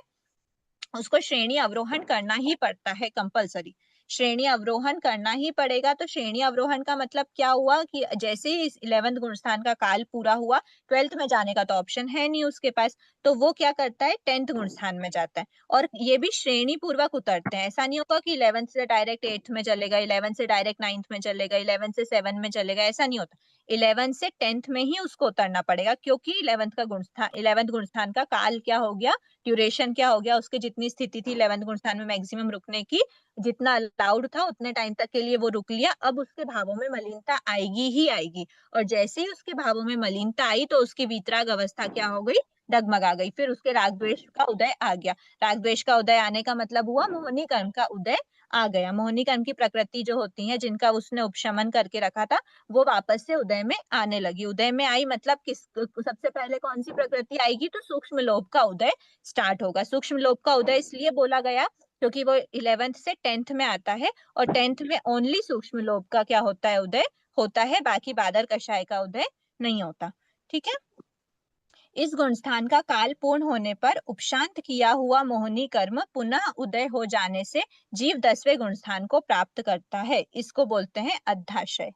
उसको श्रेणी अवरोहण करना ही पड़ता है, कंपलसरी श्रेणी अवरोहण करना ही पड़ेगा। तो श्रेणी अवरोहण का मतलब क्या हुआ कि जैसे ही इस 11th गुणस्थान का काल पूरा हुआ, 12th में जाने का तो ऑप्शन है नहीं उसके पास, तो वो क्या करता है, 10th गुणस्थान में जाता है। और ये भी श्रेणी पूर्वक उतरते हैं, ऐसा नहीं होगा कि 11th से डायरेक्ट 8th में चलेगा, 11th से डायरेक्ट 9th में चलेगा, 11th से 7 में चलेगा, ऐसा नहीं होता, 11th से 10th में ही उसको उतरना पड़ेगा, क्योंकि 11th गुणस्थान का काल क्या हो गया, ड्यूरेशन क्या हो गया, उसके जितनी स्थिति थी 11th गुणस्थान में मैक्सिमम रुकने की, जितना अलाउड था उतने टाइम तक के लिए वो रुक लिया, अब उसके भावों में मलिनता आएगी ही आएगी, और जैसे ही उसके भावों में मलिनता आई तो उसकी वीतराग अवस्था क्या हो गई, डगमगा गई, फिर उसके राग द्वेष का उदय आ गया। राग द्वेष का उदय आने का मतलब हुआ मोहनी कर्म का उदय आ गया, मोहनी कर्म की प्रकृति जो होती है जिनका उसने उपशमन करके रखा था वो वापस से उदय में आने लगी। उदय में आई मतलब किस, सबसे पहले कौन सी प्रकृति आएगी, तो सूक्ष्म लोभ का उदय स्टार्ट होगा। सूक्ष्म लोभ का उदय इसलिए बोला गया क्योंकि वो 11th से 10th में आता है और 10th में ओनली सूक्ष्म लोभ का क्या होता है, उदय होता है, बाकी बादर कषाय का उदय नहीं होता। ठीक है, इस गुणस्थान का काल पूर्ण होने पर उपशांत किया हुआ मोहनी कर्म पुनः उदय हो जाने से जीव 10वें गुणस्थान को प्राप्त करता है, इसको बोलते हैं अद्धाशय।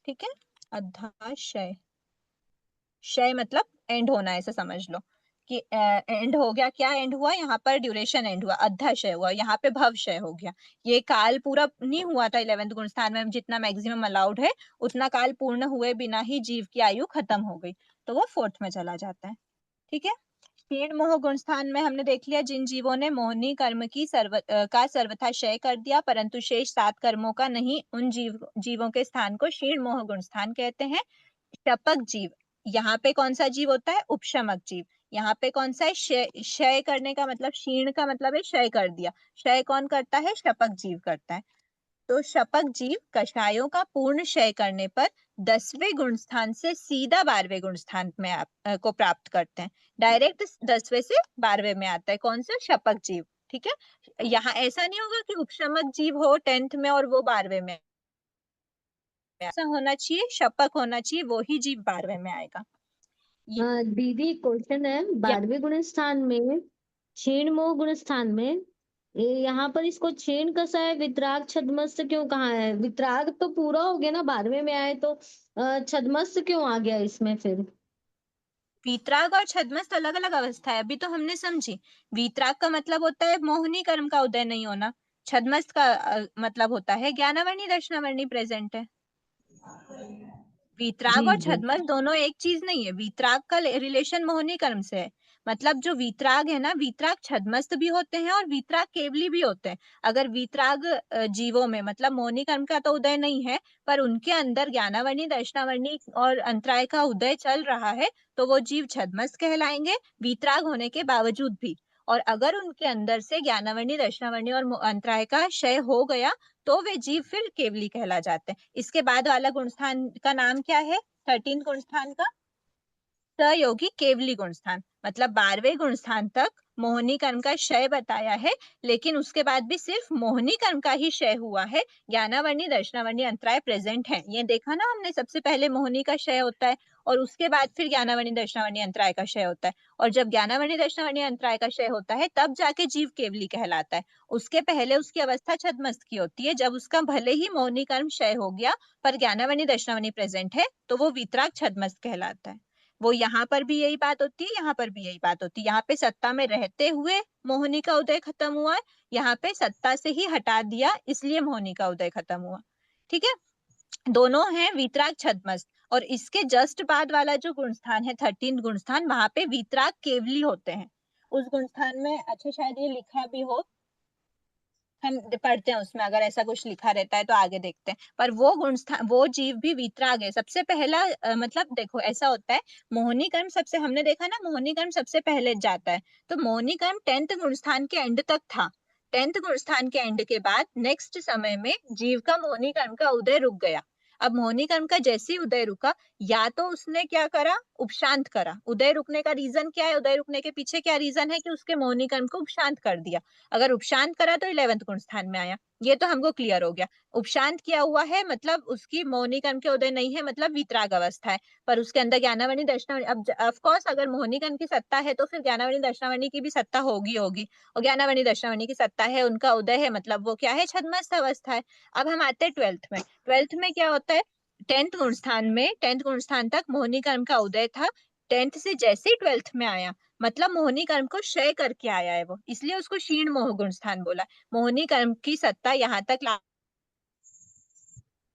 ठीक है, अद्धाशय, शय मतलब एंड होना, ऐसा समझ लो। कि एंड हो गया, क्या एंड हुआ यहाँ पर, ड्यूरेशन एंड हुआ, अध्याशय हुआ, यहाँ पे भवशय हो गया। ये काल पूरा नहीं हुआ था 11th गुण स्थान में, जितना मैक्सिमम अलाउड है उतना काल पूर्ण हुए बिना ही जीव की आयु खत्म हो गई, तो वो 4th में चला जाता है। ठीक है। क्षीण मोह गुण स्थान में हमने देख लिया, जिन जीवों ने मोहनी कर्म की सर्वथा क्षय कर दिया, परंतु शेष 7 कर्मों का नहीं, उन जीवों के स्थान को क्षीण मोह गुण स्थान कहते हैं। शपक जीव, यहाँ पे कौन सा जीव होता है, उपशमक जीव। यहाँ पे कौन सा है, क्षय करने का मतलब, क्षीण का मतलब है क्षय कर दिया, क्षय कौन करता है, शपक जीव करता है। तो शपक जीव कषायों का पूर्ण क्षय करने पर 10वें गुण स्थान से सीधा 12वें गुण स्थान में को प्राप्त करते हैं। डायरेक्ट 10वें से 12वें में आता है, कौन सा, शपक जीव। ठीक है। यहाँ ऐसा नहीं होगा कि उपशमक जीव हो 10th में और वो 12वें में, ऐसा होना चाहिए, शपक होना चाहिए, वो ही जीव 12वें में आएगा। दीदी क्वेश्चन है, 12वें गुण स्थान में क्षीण मोह गुण स्थान में ये यहाँ पर इसको क्षीण कसा है, वितराग छद्मस्त क्यों कहा है? वितराग तो पूरा हो गया ना, 12वें में आए तो छद्मस्त क्यों आ गया इसमें फिर? वीतराग और छद्मस्त अलग अलग अवस्था है, अभी तो हमने समझी। वीतराग का मतलब होता है मोहिनी कर्म का उदय नहीं होना, छद्मस्त का मतलब होता है ज्ञानावर्णी दर्शनावर्णी प्रेजेंट है। वीतराग जी और जी। छद्मस्त दोनों एक चीज नहीं है, वीतराग का रिलेशन मोहिनी कर्म से है। मतलब जो वीतराग है ना, वीतराग छद्मस्त भी होते हैं और वीतराग केवली भी होते हैं। अगर वीतराग जीवों में मतलब मोहिनी कर्म का तो उदय नहीं है, पर उनके अंदर ज्ञानावर्णी दर्शनावर्णी और अंतराय का उदय चल रहा है, तो वो जीव छद्मस्त कहलाएंगे वीतराग होने के बावजूद भी। और अगर उनके अंदर से ज्ञानावर्णी दर्शनावर्णी और अंतराय का क्षय हो गया, तो वे जीव फिर केवली कहला जाते हैं। इसके बाद वाला गुणस्थान का नाम क्या है, 13 गुणस्थान का, सहयोगी केवली गुणस्थान। मतलब 12वें गुणस्थान तक मोहिनी कर्म का क्षय बताया है, लेकिन उसके बाद भी सिर्फ मोहिनी कर्म का ही क्षय हुआ है, ज्ञानावर्णी दर्शनावर्णी अंतराय प्रेजेंट है। ये देखा ना हमने, सबसे पहले मोहिनी का क्षय होता है और उसके बाद फिर ज्ञानावर्णी दर्शनावर्णी अंतराय का क्षय होता है। और जब ज्ञानावर्णी दर्शनावर्णी अंतराय का क्षय होता है, तब जाके जीव केवली कहलाता है। उसके पहले उसकी अवस्था छद्मस्त की होती है, जब उसका भले ही मोहिनी कर्म क्षय हो गया पर ज्ञानावर्णी दर्शनावर्णी प्रेजेंट है, तो वो वितराग छद्मस्त कहलाता है। वो यहाँ पर भी यही बात होती है, यहाँ पर भी यही बात होती है। यहाँ पे सत्ता में रहते हुए मोहिनी का उदय खत्म हुआ है, यहाँ पे सत्ता से ही हटा दिया इसलिए मोहिनी का उदय खत्म हुआ। ठीक है। दोनों हैं वीतराग छद्मस्त। और इसके जस्ट बाद वाला जो गुणस्थान है 13 गुणस्थान, वहां पे वीतराग केवली होते हैं। उस गुणस्थान में, अच्छा शायद ये लिखा भी हो, हम पढ़ते हैं उसमें, अगर ऐसा कुछ लिखा रहता है तो आगे देखते हैं। पर वो गुणस्थान, वो जीव भी वीतराग है सबसे पहला। मतलब देखो ऐसा होता है, मोहिनी कर्म सबसे, हमने देखा ना मोहिनी कर्म सबसे पहले जाता है, तो मोहिनी कर्म 10th गुणस्थान के एंड तक था। 10th गुणस्थान के एंड के बाद नेक्स्ट समय में जीव का मोहिनी कर्म का उदय रुक गया। अब मोहिनी कर्म का जैसे ही उदय रुका, या तो उसने क्या करा, उपशांत करा। उदय रुकने का रीजन क्या है, उदय रुकने के पीछे क्या रीजन है, कि उसके मोहिनी कर्म को उपशांत कर दिया। अगर उपशांत करा तो 11th गुण स्थान में आया, ये तो हमको क्लियर हो गया। उपशांत किया हुआ है मतलब उसकी मोहिनी कर्म के उदय नहीं है, मतलब वितराग अवस्था है, पर उसके अंदर ज्ञानावर्णी दर्शनावर्णी, अब ऑफ कोर्स अगर मोहिनी कर्म की सत्ता है तो फिर ज्ञानावर्णी दर्शनावर्णी की भी सत्ता होगी। और ज्ञानावर्णी दर्शनावर्णी की सत्ता है, उनका उदय है, मतलब वो क्या है, छद्मस्त अवस्था है। अब हम आते हैं 12th में। 12th में क्या होता है, 10th गुण स्थान में, 10th गुण स्थान तक मोहिनी कर्म का उदय था। 10th से जैसे ही 12th में आया, मतलब मोहिनी कर्म को क्षय करके आया है वो, इसलिए उसको क्षीण मोह गुण स्थान बोला। मोहिनी कर्म की सत्ता यहाँ तक ला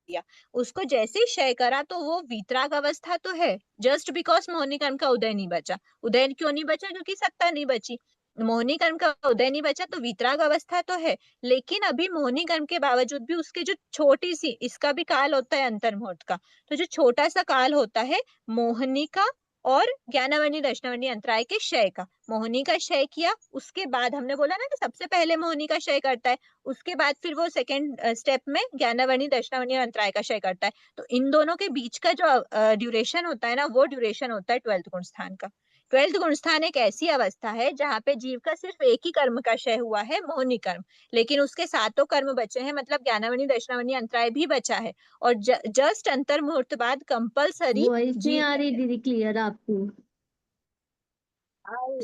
दिया, उसको जैसे ही क्षय करा तो वो वीतराग अवस्था तो है, जस्ट बिकॉज मोहिनी कर्म का उदय नहीं बचा। उदय क्यों नहीं बचा, क्योंकि सत्ता नहीं बची। मोहिनी कर्म का उदय नहीं बचा तो वीतराग अवस्था तो है, लेकिन अभी मोहिनी कर्म के बावजूद भी उसके जो छोटी सी, इसका भी काल होता है अंतर्मुहूर्त का, तो जो छोटा सा काल होता है मोहिनी का और ज्ञानावर्णी दर्शनावर्णी अंतराय के क्षय का, मोहिनी का क्षय किया, उसके बाद हमने बोला ना कि सबसे पहले मोहिनी का क्षय करता है, उसके बाद फिर वो सेकेंड स्टेप में ज्ञानावर्णी दर्शनावर्णी और अंतराय का क्षय करता है। तो इन दोनों के बीच का जो ड्यूरेशन होता है ना, वो ड्यूरेशन होता है 12th गुण स्थान का। 12th गुण स्थान एक ऐसी अवस्था है जहाँ पे जीव का सिर्फ एक ही कर्म का क्षय हुआ है, मोहिनी कर्म, लेकिन उसके सातों कर्म बचे हैं, मतलब ज्ञानावर्णी दर्शनावर्णी अंतराय भी बचा है। और जस्ट अंतर मुहूर्त बाद कंपल्सरी वॉइस नहीं जीव, आ रही दीदी क्लियर आपकी?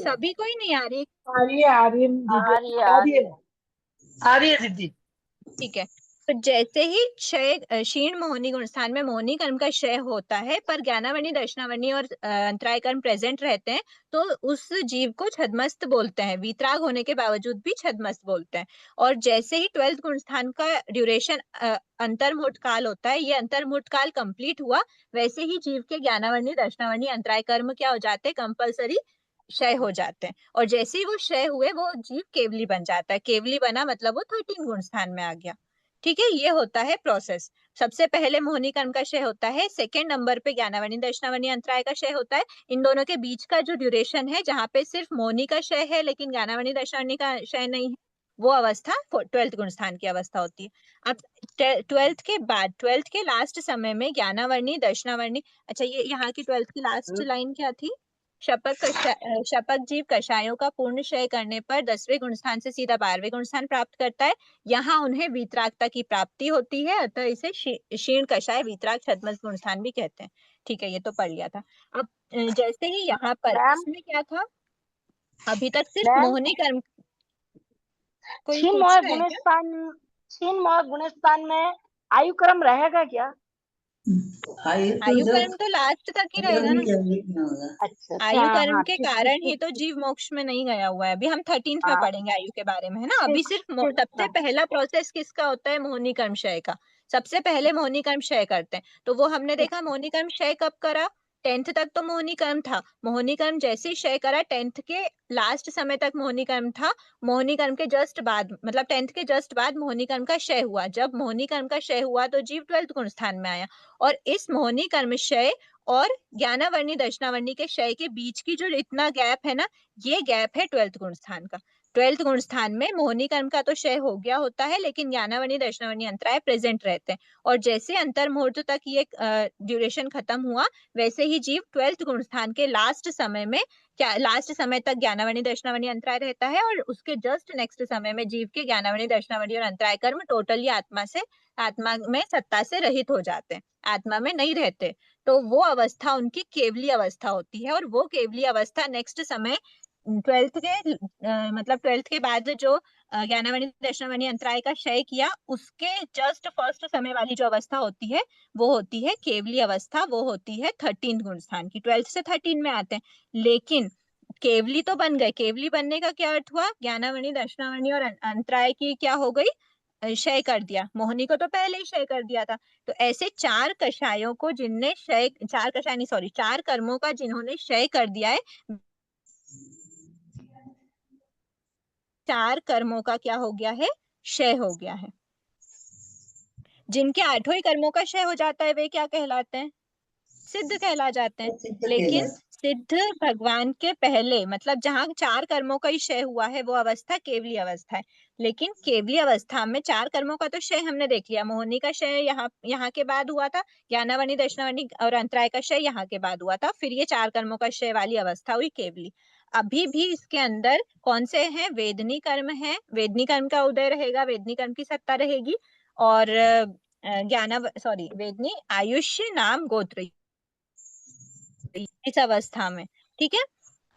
सभी को ही नहीं आ रही। आ रही है दीदी, ठीक है। आ रही है दीदी। ठीक है। तो जैसे ही क्षय क्षीण मोहिनी गुण स्थान में मोहिनी कर्म का क्षय होता है पर ज्ञानावर्णी दर्शनावर्णी और अंतराय कर्म प्रेजेंट रहते हैं, तो उस जीव को छद्मस्त बोलते हैं, वीतराग होने के बावजूद भी छद्मस्त बोलते हैं। और जैसे ही 12th गुण स्थान का ड्यूरेशन अंतर्मुहूर्त काल होता है, ये अंतर्मुहूर्त काल कंप्लीट हुआ, वैसे ही जीव के ज्ञानावर्णी दर्शनावर्णी अंतराय कर्म क्या हो जाते हैं, कंपलसरी क्षय हो जाते हैं। और जैसे ही वो क्षय हुए वो जीव केवली बन जाता है, केवली बना मतलब वो 13 गुण स्थान में आ गया। ठीक है, ये होता है प्रोसेस। सबसे पहले मोहिनी कर्म का क्षय होता है, सेकंड नंबर पे ज्ञानावर्णी दर्शनावर्णी अंतराय का क्षय होता है। इन दोनों के बीच का जो ड्यूरेशन है, जहाँ पे सिर्फ मोहिनी का क्षय है लेकिन ज्ञानावर्णी दर्शनावर्णी का क्षय नहीं है, वो अवस्था 12th गुण स्थान की अवस्था होती है। अब 12th के बाद, 12th के लास्ट समय में ज्ञानावर्णी दर्शनावर्णी, अच्छा ये यहाँ की 12th की लास्ट लाइन क्या थी, शपथ जीव कषायों का पूर्ण क्षय करने पर 10वें गुण स्थान से सीधा 12वें गुण स्थान प्राप्त करता है। यहाँ उन्हें वीतरागता की प्राप्ति होती है, अतः इसे क्षीण कषाय वीतराग छद्मस गुण स्थान भी कहते हैं। ठीक है, ये तो पढ़ लिया था। अब जैसे ही यहाँ पर मैम इसमें क्या था, अभी तक सिर्फ मैम मोहिनी कर्म, कोई छीन पूछ मोह रहा है क्या? गुणस्थान में आयु क्रम रहेगा क्या? आयु तो आयु जब कर्म तो लास्ट तक ही जब रहेगा ही ना। जल्दी में होगा। अच्छा अच्छा, आयु हाँ कर्म हाँ, के ठीक ठीक कारण ही ठीक तो ठीक। जीव मोक्ष में नहीं गया हुआ है। अभी हम 13th में हाँ पढ़ेंगे आयु के बारे में, है ना। अभी ठीक सिर्फ ठीक, सबसे हाँ पहला प्रोसेस किसका होता है, मोहिनी कर्म क्षय का। सबसे पहले मोहिनी कर्म क्षय करते हैं, तो वो हमने ठीक। देखा मोहिनी कर्म क्षय कब करा, 10th तक तो मोहिनी कर्म था। मोहिनी कर्म जैसे ही क्षय करा, 10th के लास्ट समय तक मोहिनी कर्म था। मोहिनी कर्म के जस्ट बाद, मतलब 10th के जस्ट बाद मोहिनी कर्म का क्षय हुआ। जब मोहिनी कर्म का क्षय हुआ तो जीव 12th गुण स्थान में आया। और इस मोहिनी कर्म क्षय और ज्ञानावर्णी दर्शनावर्णी के क्षय के बीच की जो इतना गैप है ना, ये गैप है 12th गुण स्थान का। 12th गुण स्थान में मोहिनी कर्म का तो क्षय हो गया होता है, लेकिन ज्ञानावर्णी दर्शनावर्णी अंतराय प्रेजेंट रहते हैं। और जैसे अंतर मुहूर्त तक ये ड्यूरेशन खत्म हुआ, वैसे ही जीव 12th गुण स्थान के लास्ट समय में, क्या लास्ट समय तक ज्ञानावर्णी दर्शनावर्णी अंतराय रहता है, और उसके जस्ट नेक्स्ट समय में जीव के ज्ञानावर्णी दर्शनावर्णी और अंतराय कर्म टोटली आत्मा में सत्ता से रहित हो जाते हैं, आत्मा में नहीं रहते। तो वो अवस्था उनकी केवली अवस्था होती है। और वो केवली अवस्था नेक्स्ट समय 12th के मतलब 12th के बाद जो ज्ञानावर्णी दर्शनावर्णी अंतराय का क्षय किया, उसके जस्ट फर्स्ट समय वाली जो अवस्था होती है, वो होती है केवली अवस्था, वो होती है 13 गुण स्थान की। 12th से 13 में आते हैं, लेकिन केवली तो बन गए। केवली बनने का क्या अर्थ हुआ, ज्ञानावर्णी दर्शनावर्णी और अंतराय की क्या हो गई, क्षय कर दिया। मोहिनी को तो पहले ही क्षय कर दिया था। तो ऐसे चार कषायों को जिनने क्षय, चार कषाय नहीं सॉरी, चार कर्मों का जिन्होंने क्षय कर दिया है, चार कर्मों का क्या हो गया है, क्षय हो गया है। जिनके आठों ही कर्मों का क्षय हो जाता है वे क्या कहलाते हैं, सिद्ध कहला जाते हैं। सिद्ध लेकिन कहलाते सिद्ध भगवान के पहले, मतलब जहाँ चार कर्मों का ही क्षय हुआ है, वो अवस्था केवली अवस्था है। लेकिन केवली अवस्था में चार कर्मों का तो क्षय हमने देख लिया। मोहिनी का क्षय यहाँ के बाद हुआ था, ज्ञानावर्णी दर्शनावर्णी और अंतराय का क्षय यहाँ के बाद हुआ था, फिर ये चार कर्मों का क्षय वाली अवस्था हुई केवली। अभी भी इसके अंदर कौन से हैं, वेदनी कर्म है, वेदनी कर्म का उदय रहेगा, वेदनी कर्म की सत्ता रहेगी। और वेदनी आयुष्य नाम गोत्र, इस अवस्था में। ठीक है,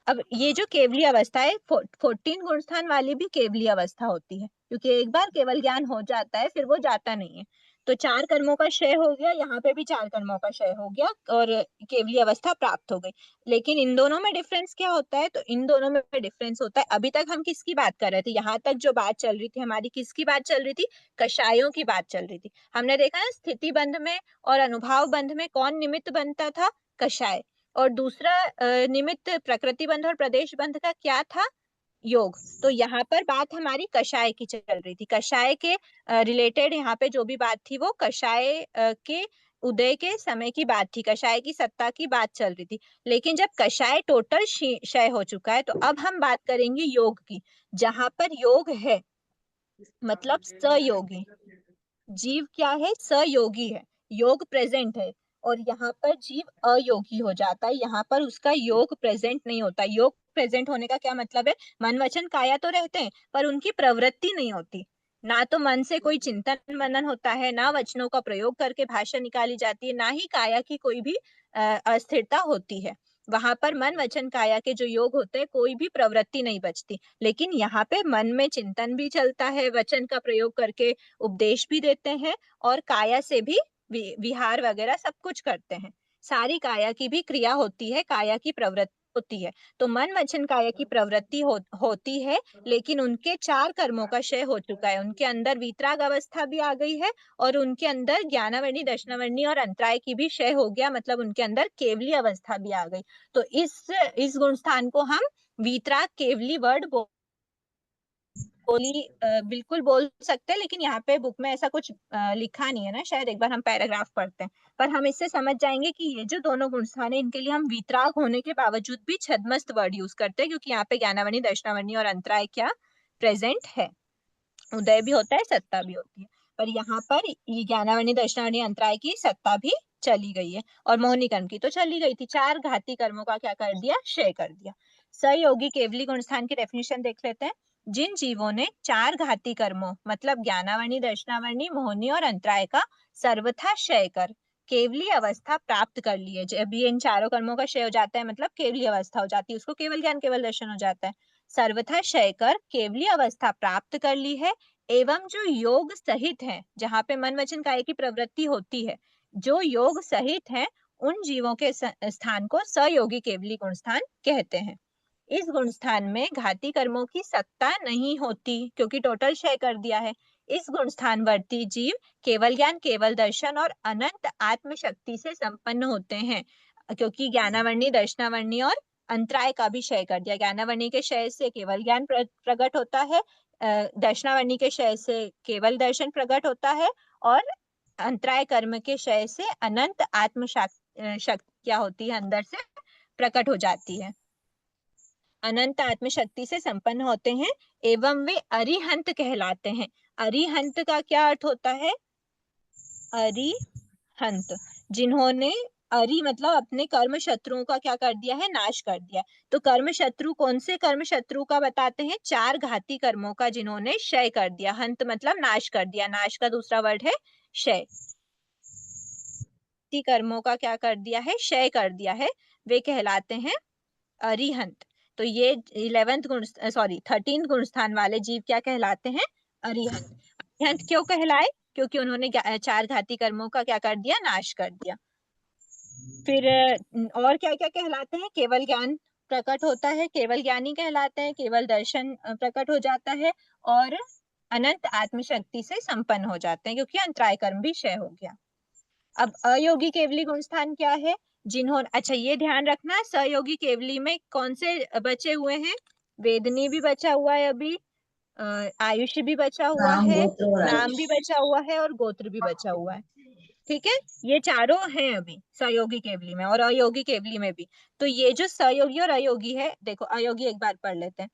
अब ये जो केवली अवस्था है, 14 गुण स्थान वाली भी केवली अवस्था होती है, क्योंकि एक बार केवल ज्ञान हो जाता है फिर वो जाता नहीं है। तो चार कर्मों का क्षय हो गया, यहाँ पे भी चार कर्मों का क्षय हो गया और केवली अवस्था प्राप्त हो गई। लेकिन इन दोनों में डिफरेंस क्या होता है, तो इन दोनों में डिफरेंस होता है, अभी तक हम किसकी बात कर रहे थे, यहाँ तक जो बात चल रही थी हमारी, किसकी बात चल रही थी, कषायों की बात चल रही थी। हमने देखा ना, स्थिति बंध में और अनुभाव बंध में कौन निमित्त बनता था, कषाय। और दूसरा निमित्त प्रकृति बंध और प्रदेश बंध का क्या था, योग। तो यहाँ पर बात हमारी कषाय की चल रही थी, कषाय के रिलेटेड यहाँ पे जो भी बात थी वो कषाय के उदय के समय की बात थी, कषाय की सत्ता की बात चल रही थी। लेकिन जब कषाय टोटल क्षय हो चुका है, तो अब हम बात करेंगे योग की। जहां पर योग है मतलब सयोगी, जीव क्या है, सयोगी है, योग प्रेजेंट है। और यहाँ पर जीव अयोगी हो जाता है, यहाँ पर उसका योग प्रेजेंट नहीं होता। योग प्रेजेंट होने का क्या मतलब है, मन वचन काया तो रहते हैं पर उनकी प्रवृत्ति नहीं होती। ना तो मन से कोई चिंतन मनन होता है, ना वचनों का प्रयोग करके भाषा निकाली जाती है, ना ही काया की कोई भी अस्थिरता होती है। वहां पर मन वचन काया के जो योग होते हैं कोई भी प्रवृत्ति नहीं बचती, लेकिन यहाँ पे मन में चिंतन भी चलता है, वचन का प्रयोग करके उपदेश भी देते हैं और काया से भी विहार वगैरह सब कुछ करते हैं। सारी काया की भी क्रिया होती है, काया की प्रवृत्ति होती है। तो मन वचन काया की प्रवृत्ति होती है, लेकिन उनके 4 कर्मों का क्षय हो चुका है, उनके अंदर वीतराग अवस्था भी आ गई है और उनके अंदर ज्ञानावर्णी दशनावर्णी और अंतराय की भी क्षय हो गया, मतलब उनके अंदर केवली अवस्था भी आ गई। तो इस गुण स्थान को हम वीतराग केवली वर्ड बिल्कुल बोल सकते हैं, लेकिन यहाँ पे बुक में ऐसा कुछ लिखा नहीं है ना, शायद एक बार हम पैराग्राफ पढ़ते हैं। पर हम इससे समझ जाएंगे कि ये जो दोनों गुण स्थान है इनके लिए हम वीतराग होने के बावजूद भी छद्मस्त वर्ड यूज करते हैं, क्योंकि यहाँ पे ज्ञानावर्णी दशनावर्णी और अंतराय क्या प्रेजेंट है, उदय भी होता है, सत्ता भी होती है। पर यहाँ पर ये ज्ञानावर्णी दशनावर्णी अंतराय की सत्ता भी चली गई है और मोहिनी कर्म की तो चली गई थी। 4 घाती कर्मों का क्या कर दिया, क्षय कर दिया। सहयोगी केवली गुण स्थान की डेफिनेशन देख लेते हैं। जिन जीवों ने 4 घाती कर्मों मतलब ज्ञानावर्णी दशनावर्णी मोहिनी और अंतराय का सर्वथा क्षय कर केवली अवस्था प्राप्त कर ली है, जब ये इन चारों कर्मों का क्षय हो जाता है मतलब केवली अवस्था हो जाती है, उसको केवल ज्ञान केवल दर्शन हो जाता है। सर्वथा क्षय कर केवली अवस्था प्राप्त कर ली है एवं जो योग सहित है, जहाँ पे मन वचन काया की प्रवृत्ति होती है, जो योग सहित है उन जीवों के स्थान को सहयोगी केवली गुण स्थान कहते हैं। इस गुण स्थान में घाती कर्मों की सत्ता नहीं होती क्योंकि टोटल क्षय कर दिया है। इस गुण स्थान वर्ती जीव केवल ज्ञान केवल दर्शन और अनंत आत्म शक्ति से संपन्न होते हैं, क्योंकि ज्ञानावर्णी दर्शनावर्णी और अंतराय का भी क्षय कर दिया। ज्ञानावर्णी के क्षय से केवल ज्ञान प्रकट होता है, दर्शनावर्णी के क्षय से केवल दर्शन प्रकट होता है और अंतराय कर्म के क्षय से अनंत आत्म शक्तियां होती है, अंदर से प्रकट हो जाती है, अनंत आत्म शक्ति से संपन्न होते हैं एवं वे अरिहंत कहलाते हैं। अरिहंत का क्या अर्थ होता है, अरिहंत जिन्होंने अरि मतलब अपने कर्म शत्रुओं का क्या कर दिया है, नाश कर दिया। तो कर्म शत्रु कौन से कर्म शत्रु का बताते हैं, 4 घाती कर्मों का जिन्होंने क्षय कर दिया। हंत मतलब नाश कर दिया, नाश का दूसरा वर्ड है क्षय। कर्मों का क्या कर दिया है, क्षय कर दिया है, वे कहलाते हैं अरिहंत। तो ये 13 गुण स्थान वाले जीव क्या कहलाते हैं, अरिहंत। अरिहंत क्यों कहलाए, क्योंकि उन्होंने 4 घाती कर्मों का क्या कर दिया, नाश कर दिया। फिर और क्या क्या कहलाते हैं, केवल ज्ञान प्रकट होता है, केवल ज्ञानी कहलाते हैं, केवल दर्शन प्रकट हो जाता है और अनंत आत्मशक्ति से संपन्न हो जाते हैं, क्योंकि अंतराय कर्म भी क्षय हो गया। अब अयोगी केवली गुण स्थान क्या है, जिन्होंने, अच्छा ये ध्यान रखना, सहयोगी केवली में कौन से बचे हुए हैं, वेदनी भी बचा हुआ है अभी, आयुष्य भी बचा हुआ नाम है, गोत्र और नाम आयुष। भी बचा हुआ है और गोत्र भी बचा हुआ है। ठीक है, ये चारों हैं अभी सहयोगी केवली में और अयोगी केवली में भी। तो ये जो सहयोगी और अयोगी है, देखो अयोगी एक बार पढ़ लेते हैं।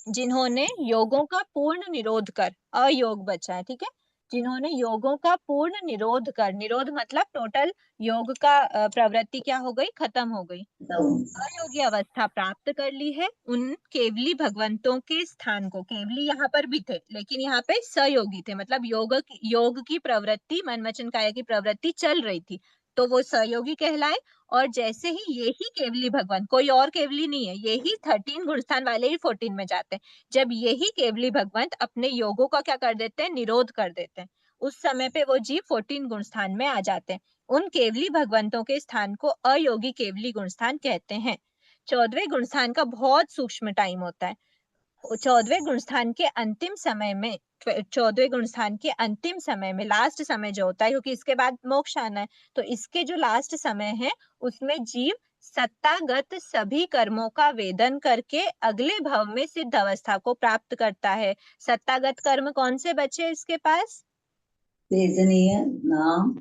जिन्होंने योगों का पूर्ण निरोध कर, अयोग बचा है, ठीक है, जिन्होंने योगों का पूर्ण निरोध कर, निरोध मतलब टोटल योग का प्रवृत्ति क्या हो गई, खत्म हो गई, अयोगी अवस्था प्राप्त कर ली है, उन केवली भगवंतों के स्थान को, केवली यहाँ पर भी थे लेकिन यहाँ पे सहयोगी थे, मतलब योग की प्रवृत्ति, मन वचन काया की प्रवृत्ति चल रही थी, तो वो सहयोगी कहलाए। और जैसे ही ये ही केवली भगवान, कोई और केवली नहीं है, ये ही 13 गुण स्थान वाले ही 14 में जाते हैं। जब यही केवली भगवंत अपने योगों का क्या कर देते हैं, निरोध कर देते हैं, उस समय पे वो जीव 14 गुण स्थान में आ जाते हैं। उन केवली भगवंतों के स्थान को अयोगी केवली गुण स्थान कहते हैं। 14वें गुण स्थान का बहुत सूक्ष्म टाइम होता है। 14वें गुण स्थान के अंतिम समय में, 14वें गुण स्थान के अंतिम समय में, लास्ट समय जो होता है, क्योंकि इसके बाद मोक्ष आना है, तो इसके जो लास्ट समय है उसमें जीव सत्तागत सभी कर्मों का वेदन करके अगले भव में सिद्ध अवस्था को प्राप्त करता है। सत्तागत कर्म कौन से बचे इसके पास, वेदनीय, नाम,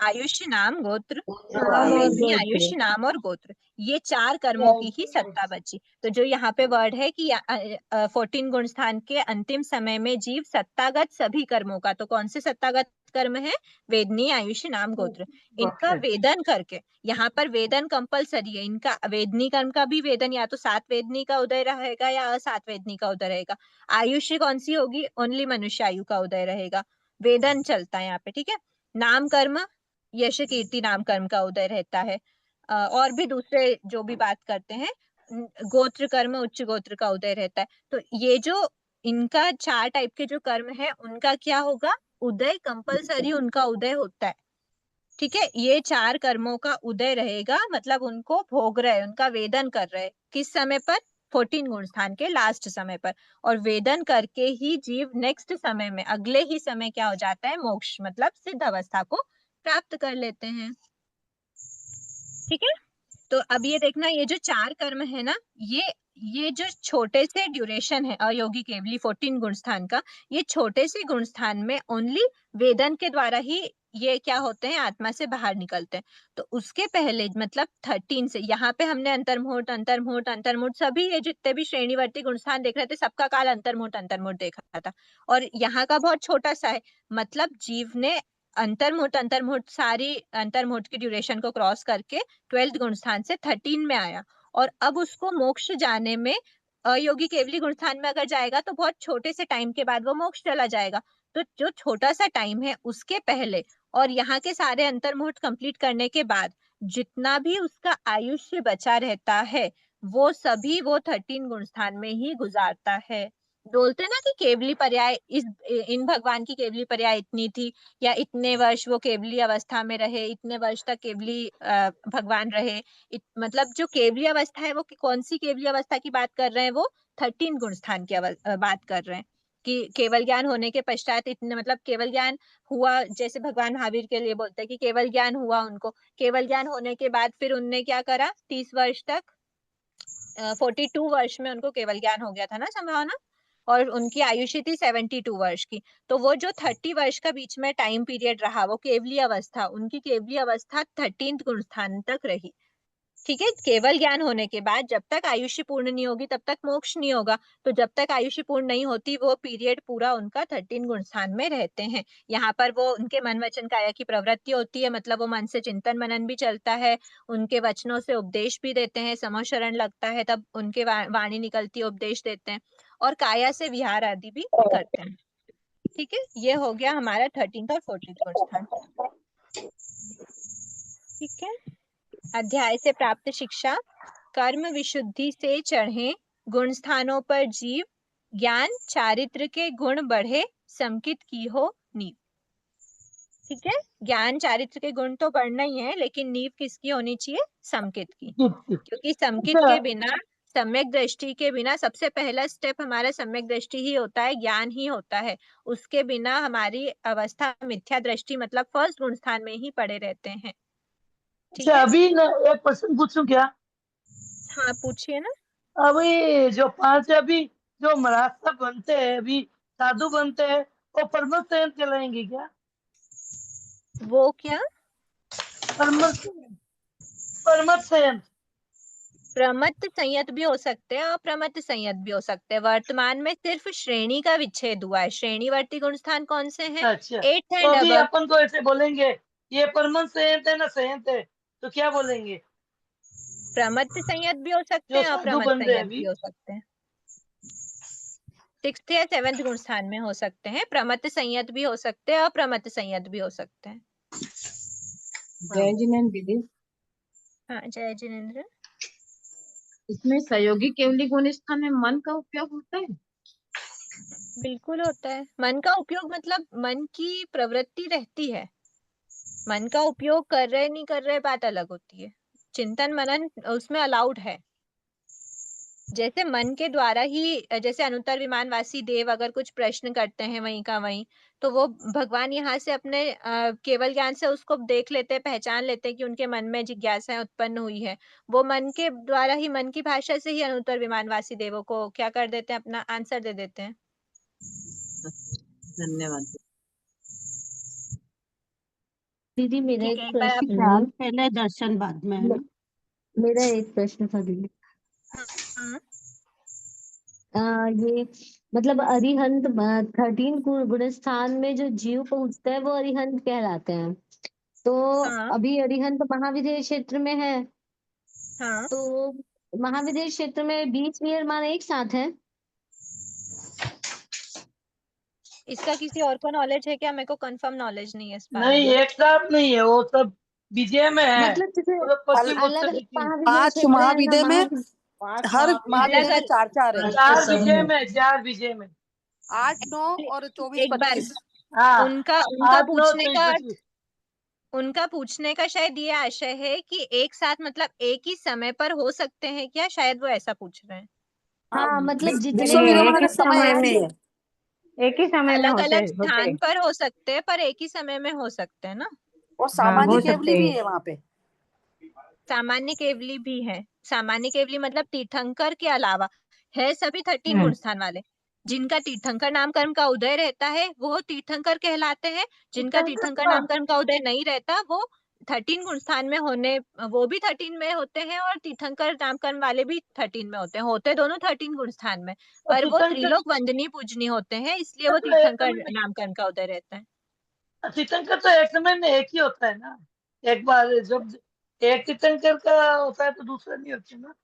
आयुष्य, नाम, गोत्र, आयुष। वेदनी, आयुष्य, नाम और गोत्र, ये 4 कर्मों की ही सत्ता बची। तो जो यहाँ पे वर्ड है कि 14 गुण स्थान के अंतिम समय में जीव सत्तागत सभी कर्मों का, तो कौन से सत्तागत कर्म है, वेदनी, आयुष्य, नाम, गोत्र, इनका वेदन करके, यहाँ पर वेदन कंपलसरी है, इनका वेदनी कर्म का भी वेदन या तो 7 वेदनी का उदय रहेगा या 7 वेदनी का उदय रहेगा। आयुष्य कौन सी होगी, ओनली मनुष्य आयु का उदय रहेगा, वेदन चलता है यहाँ पे, ठीक है। नाम कर्म, यश कीर्ति नाम कर्म का उदय रहता है। और भी दूसरे जो भी बात करते हैं, गोत्र कर्म उच्च गोत्र का उदय रहता है। तो ये जो इनका 4 टाइप के जो कर्म है उनका क्या होगा, उदय कंपलसरी उनका उदय होता है। ठीक है, ये 4 कर्मों का उदय रहेगा, मतलब उनको भोग रहे, उनका वेदन कर रहे, किस समय पर, 14 गुण स्थान के लास्ट समय पर। और वेदन करके ही जीव नेक्स्ट समय में, अगले ही समय क्या हो जाता है, मोक्ष मतलब सिद्ध अवस्था को प्राप्त कर लेते हैं। ठीक है, तो अब ये देखना, ये जो 4 कर्म है ना, ये जो छोटे से ड्यूरेशन है अयोगी केवली 14 गुण स्थान का, ये छोटे से गुण स्थान में ओनली वेदन के द्वारा ही ये क्या होते हैं, आत्मा से बाहर निकलते हैं। तो उसके पहले मतलब 13 से, यहाँ पे हमने अंतर्मुहूर्त अंतर्मुहूर्त अंतर्मुहूर्त सभी ये जितने भी श्रेणीवर्ती गुण स्थान देख रहे थे, सबका काल अंतर्मुहूर्त अंतर्मुहूर्त देखा था। और यहाँ का बहुत छोटा सा है, मतलब जीव ने अंतर्मुहूर्त अंतर्मुहूर्त सारी अंतर्मुहूर्त की ड्यूरेशन को क्रॉस करके 12th गुण स्थान से 13 में आया, और अब उसको मोक्ष जाने में अयोगी केवली गुण स्थान में अगर जाएगा तो बहुत छोटे से टाइम के बाद वो मोक्ष चला जाएगा। तो जो छोटा सा टाइम है उसके पहले और यहाँ के सारे अंतर्मुहूर्त कंप्लीट करने के बाद जितना भी उसका आयुष्य बचा रहता है, वो सभी वो 13 गुण स्थान में ही गुजारता है। बोलते ना कि केवली पर्याय इन भगवान की केवली पर्याय इतनी थी, या इतने वर्ष वो केवली अवस्था में रहे, इतने वर्ष तक केवली भगवान रहे। मतलब जो केवली अवस्था है वो कौन सी केवली अवस्था की बात कर रहे हैं, वो 13 गुण स्थान की बात कर रहे हैं कि केवल ज्ञान होने के पश्चात इतने, मतलब केवल ज्ञान हुआ, जैसे भगवान महावीर के लिए बोलते हैं कि केवल ज्ञान हुआ उनको, केवल ज्ञान होने के बाद फिर उनने क्या करा, 30 वर्ष तक 42 वर्ष में उनको केवल ज्ञान हो गया था ना संभावना, और उनकी आयुष्य थी 72 वर्ष की। तो वो जो 30 वर्ष का बीच में टाइम पीरियड रहा, वो केवली अवस्था, उनकी केवली अवस्था 13th गुण स्थान तक रही। ठीक है, केवल ज्ञान होने के बाद जब तक आयुष्य पूर्ण नहीं होगी तब तक मोक्ष नहीं होगा। तो जब तक आयुष्य पूर्ण नहीं होती वो पीरियड पूरा उनका 13 गुण स्थान में रहते हैं। यहाँ पर वो उनके मन वचन काया की प्रवृत्ति होती है, मतलब वो मन से चिंतन मनन भी चलता है, उनके वचनों से उपदेश भी देते हैं, समशरण लगता है तब उनके वाणी निकलती है, उपदेश देते हैं, और काया से विहार आदि भी करते हैं। ठीक है, ये हो गया हमारा 13th और 14th गुण स्थान। ठीक है, अध्याय से प्राप्त शिक्षा, कर्म विशुद्धि से चढ़े गुण स्थानों पर जीव, ज्ञान चारित्र के गुण बढ़े, समकित की हो नीव। ठीक है, ज्ञान चारित्र के गुण तो बढ़ना ही है, लेकिन नींव किसकी होनी चाहिए, समकित की, क्योंकि समकित के बिना, सम्यक दृष्टि के बिना, सबसे पहला स्टेप हमारा सम्यक दृष्टि ही होता है, ज्ञान ही होता है, उसके बिना हमारी अवस्था मिथ्या दृष्टि मतलब फर्स्ट गुण स्थान में ही पड़े रहते हैं। ठीक अच्छा, है, अभी ना एक क्वेश्चन पूछूं क्या? हाँ पूछिए ना। अभी जो 5 अभी जो मराठा बनते हैं, अभी साधु बनते हैं, वो परमत संयम कहलाएंगे क्या? वो क्या, परमत परमत संयम। प्रमत्त संयत भी हो सकते हैं और अप्रमत्त संयत भी हो सकते हैं। वर्तमान में सिर्फ श्रेणी का विच्छेद हुआ है। श्रेणीवर्ती गुण स्थान कौन से हैं, अच्छा, 8th तो एंड अभी अबव। अपन को ऐसे बोलेंगे ये परमत संयत है ना, संयत है, तो क्या बोलेंगे? प्रमत्त संयत भी हो सकते जो हैं, साधु अप्रमत्त बन रहे हैं संयत भी अभी। हो सकते हैं। 6th या 7th गुण स्थान में हो सकते हैं, प्रमत्त संयत भी हो सकते हैं, अप्रमत्त संयत भी हो सकते हैं। जय जिनेन्द्र दीदी, हाँ जय जिनेन्द्र। इसमें सहयोगी केवली गुण स्थान में मन का उपयोग होता है? बिल्कुल होता है, मन का उपयोग मतलब मन की प्रवृत्ति रहती है, मन का उपयोग कर रहे नहीं कर रहे बात अलग होती है। चिंतन मनन उसमें अलाउड है। जैसे मन के द्वारा ही, जैसे अनुत्तर विमानवासी देव अगर कुछ प्रश्न करते हैं वहीं का वहीं, तो वो भगवान यहाँ से अपने केवल ज्ञान से उसको देख लेते हैं, पहचान लेते हैं कि उनके मन में जिज्ञासा उत्पन्न हुई है। वो मन के द्वारा ही, मन की भाषा से ही अनुत्तर विमानवासी देवों को क्या कर देते हैं, अपना आंसर दे देते हैं। धन्यवाद। दीदी मेरा ठीक एक है, एक बार आप। प्रश्न ध्यान था। पहले दर्शन बाद में, है ना? मेरा एक प्रश्न था दीदी। हाँ, ये मतलब अरिहंत 13 गुण स्थान में जो जीव पहुंचता है वो अरिहंत कहलाते हैं। तो हाँ, अभी अरिहंत महाविदेह क्षेत्र में है, हाँ, तो महाविदेह क्षेत्र में 20 ईयर मान एक साथ है। इसका किसी और को नॉलेज है क्या, मेरे को कंफर्म नॉलेज नहीं है इस बारे नहीं, में। एक साथ नहीं है वो सब, विजय में है, मतलब जैसे मतलब पश्चिम अलग उत्तर अलग दक्षिण। 5 5 क्षेत्र है ना, महाविद्य में, हर अलग महाविद्य में अलग 4-4 है। 4 सब विजय में। में, 4 विजय में। 8, 9 और 24, एक बार 25। हाँ, उनका उनका 8, 9, पूछने 23, का 25। उनका पूछने का शायद ये आशय है कि एक साथ मतलब एक ही समय पर हो सकते हैं क्या, शायद वो ऐसा पूछ रहे हैं। हाँ मतलब जितने विश्व भी विरमण एक का ही समय समय एक ही में, है। एक ही समय में अलग होते अलग होते स्थान पर हो सकते हैं पर एक ही समय में हो सकते हैं ना। और हाँ सामान्य हो केवली सकते भी हैं। है वहां पे। सामान्य केवली भी है। सामान्य केवली मतलब तीर्थंकर के अलावा है सभी 13 गुण स्थान वाले। जिनका तीर्थंकर नाम कर्म का उदय रहता है वो तीर्थंकर कहलाते हैं। जिनका तीर्थंकर नाम कर्म का उदय नहीं रहता वो 13 गुण स्थान में होने, वो भी 13 में होते हैं और तीर्थंकर नाम कर्म वाले भी 13 में होते हैं दोनों 13 गुण स्थान में। पर वो तीर्थंकर त्रिलोक वंदनीय पूजनीय होते हैं इसलिए वो तो एक तीर्थंकर समय नाम कर्म का उदय रहता है। तीर्थंकर तो एक समय में एक ही होता है ना। एक बार जब एक तीर्थंकर का होता है तो दूसरा नहीं होता ना।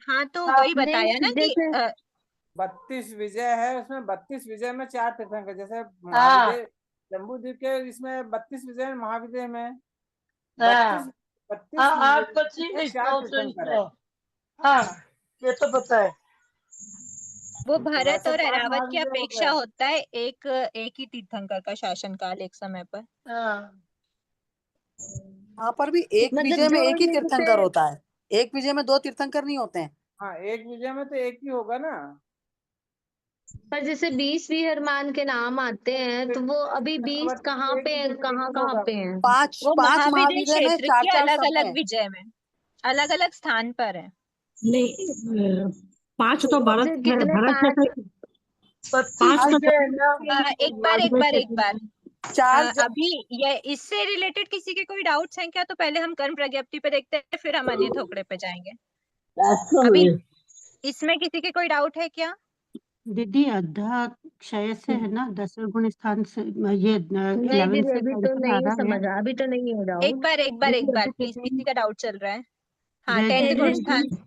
हाँ तो हाँ, वही बताया ना नहीं कि जैसे 32 विजय है, उसमें 32 विजय में 4 तीर्थंकर, जैसे हाँ, महाविजय जम्बू द्वीप के इसमें 32 विजय, महाविजय में 32 हाँ, 32 हाँ, 8, विजय में 25, 4 9, तीर्थंकर 24, है। हाँ, ये तो पता है। वो तो भरत वैसे और 5 ऐरावत की महाविजय हो अपेक्षा गए। होता है एक ही तीर्थंकर का शासनकाल एक समय पर। हाँ, वहां पर भी एक मतलब विजय में जो एक ही ये जैसे तीर्थंकर होता है। एक विजय में 2 तीर्थंकर नहीं होते हैं। हाँ, एक विजय में तो एक ही होगा ना। पर जैसे 20 विहरमान के नाम आते हैं तो वो अभी 20 ऐरावत कहाँ में एक पे विजय हैं, में एक कहाँ ही कहाँ होगा। पे हैं? पांच वो पांच महाविजय महाविजय में क्षेत्र चार के चार अलग सब अलग है। विजय में अलग अलग स्थान पर है। नहीं 5 तो जैसे कितने भरत 5 क्षेत्र, 32 पांच तो विजय ना। एक बार चार अभी ये इससे रिलेटेड किसी के कोई डाउट्स हैं क्या, तो पहले हम कर्म प्रज्ञप्ति पे देखते हैं फिर हम अन्य थोकड़े पे जाएंगे। अभी इसमें किसी के कोई डाउट है क्या? दीदी अध्याक्षय से है ना, 10वें गुण स्थान से ये नहीं 11 दीदी से अभी तो 10 में आ नहीं रहा है। समझ, अभी तो नहीं है एक डाउट। बार दीदी अभी प्लीज, किसी 10 का डाउट चल रहा है। हाँ जय 10th गुण जय स्थान।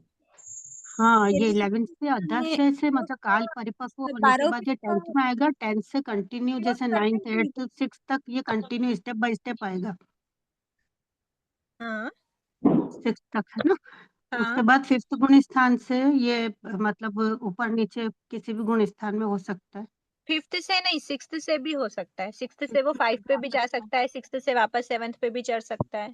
हाँ, ये 11 से अध्याक्षय से मतलब काल परिपक्व होने के बाद ये 10th में आएगा। 10th से कंटिन्यू जैसे 9th 8th 6th तक ये कंटिन्यू स्टेप बाय स्टेप आएगा। हाँ 6th तक है ना। उसके हाँ बाद 5th गुण स्थान से ये मतलब ऊपर नीचे किसी भी गुण स्थान में हो सकता है। 5th से नहीं 6th से भी हो सकता है। 6th से वो 5 पे भी जा सकता है, 6th से वापस 7th पे भी चढ़ सकता है।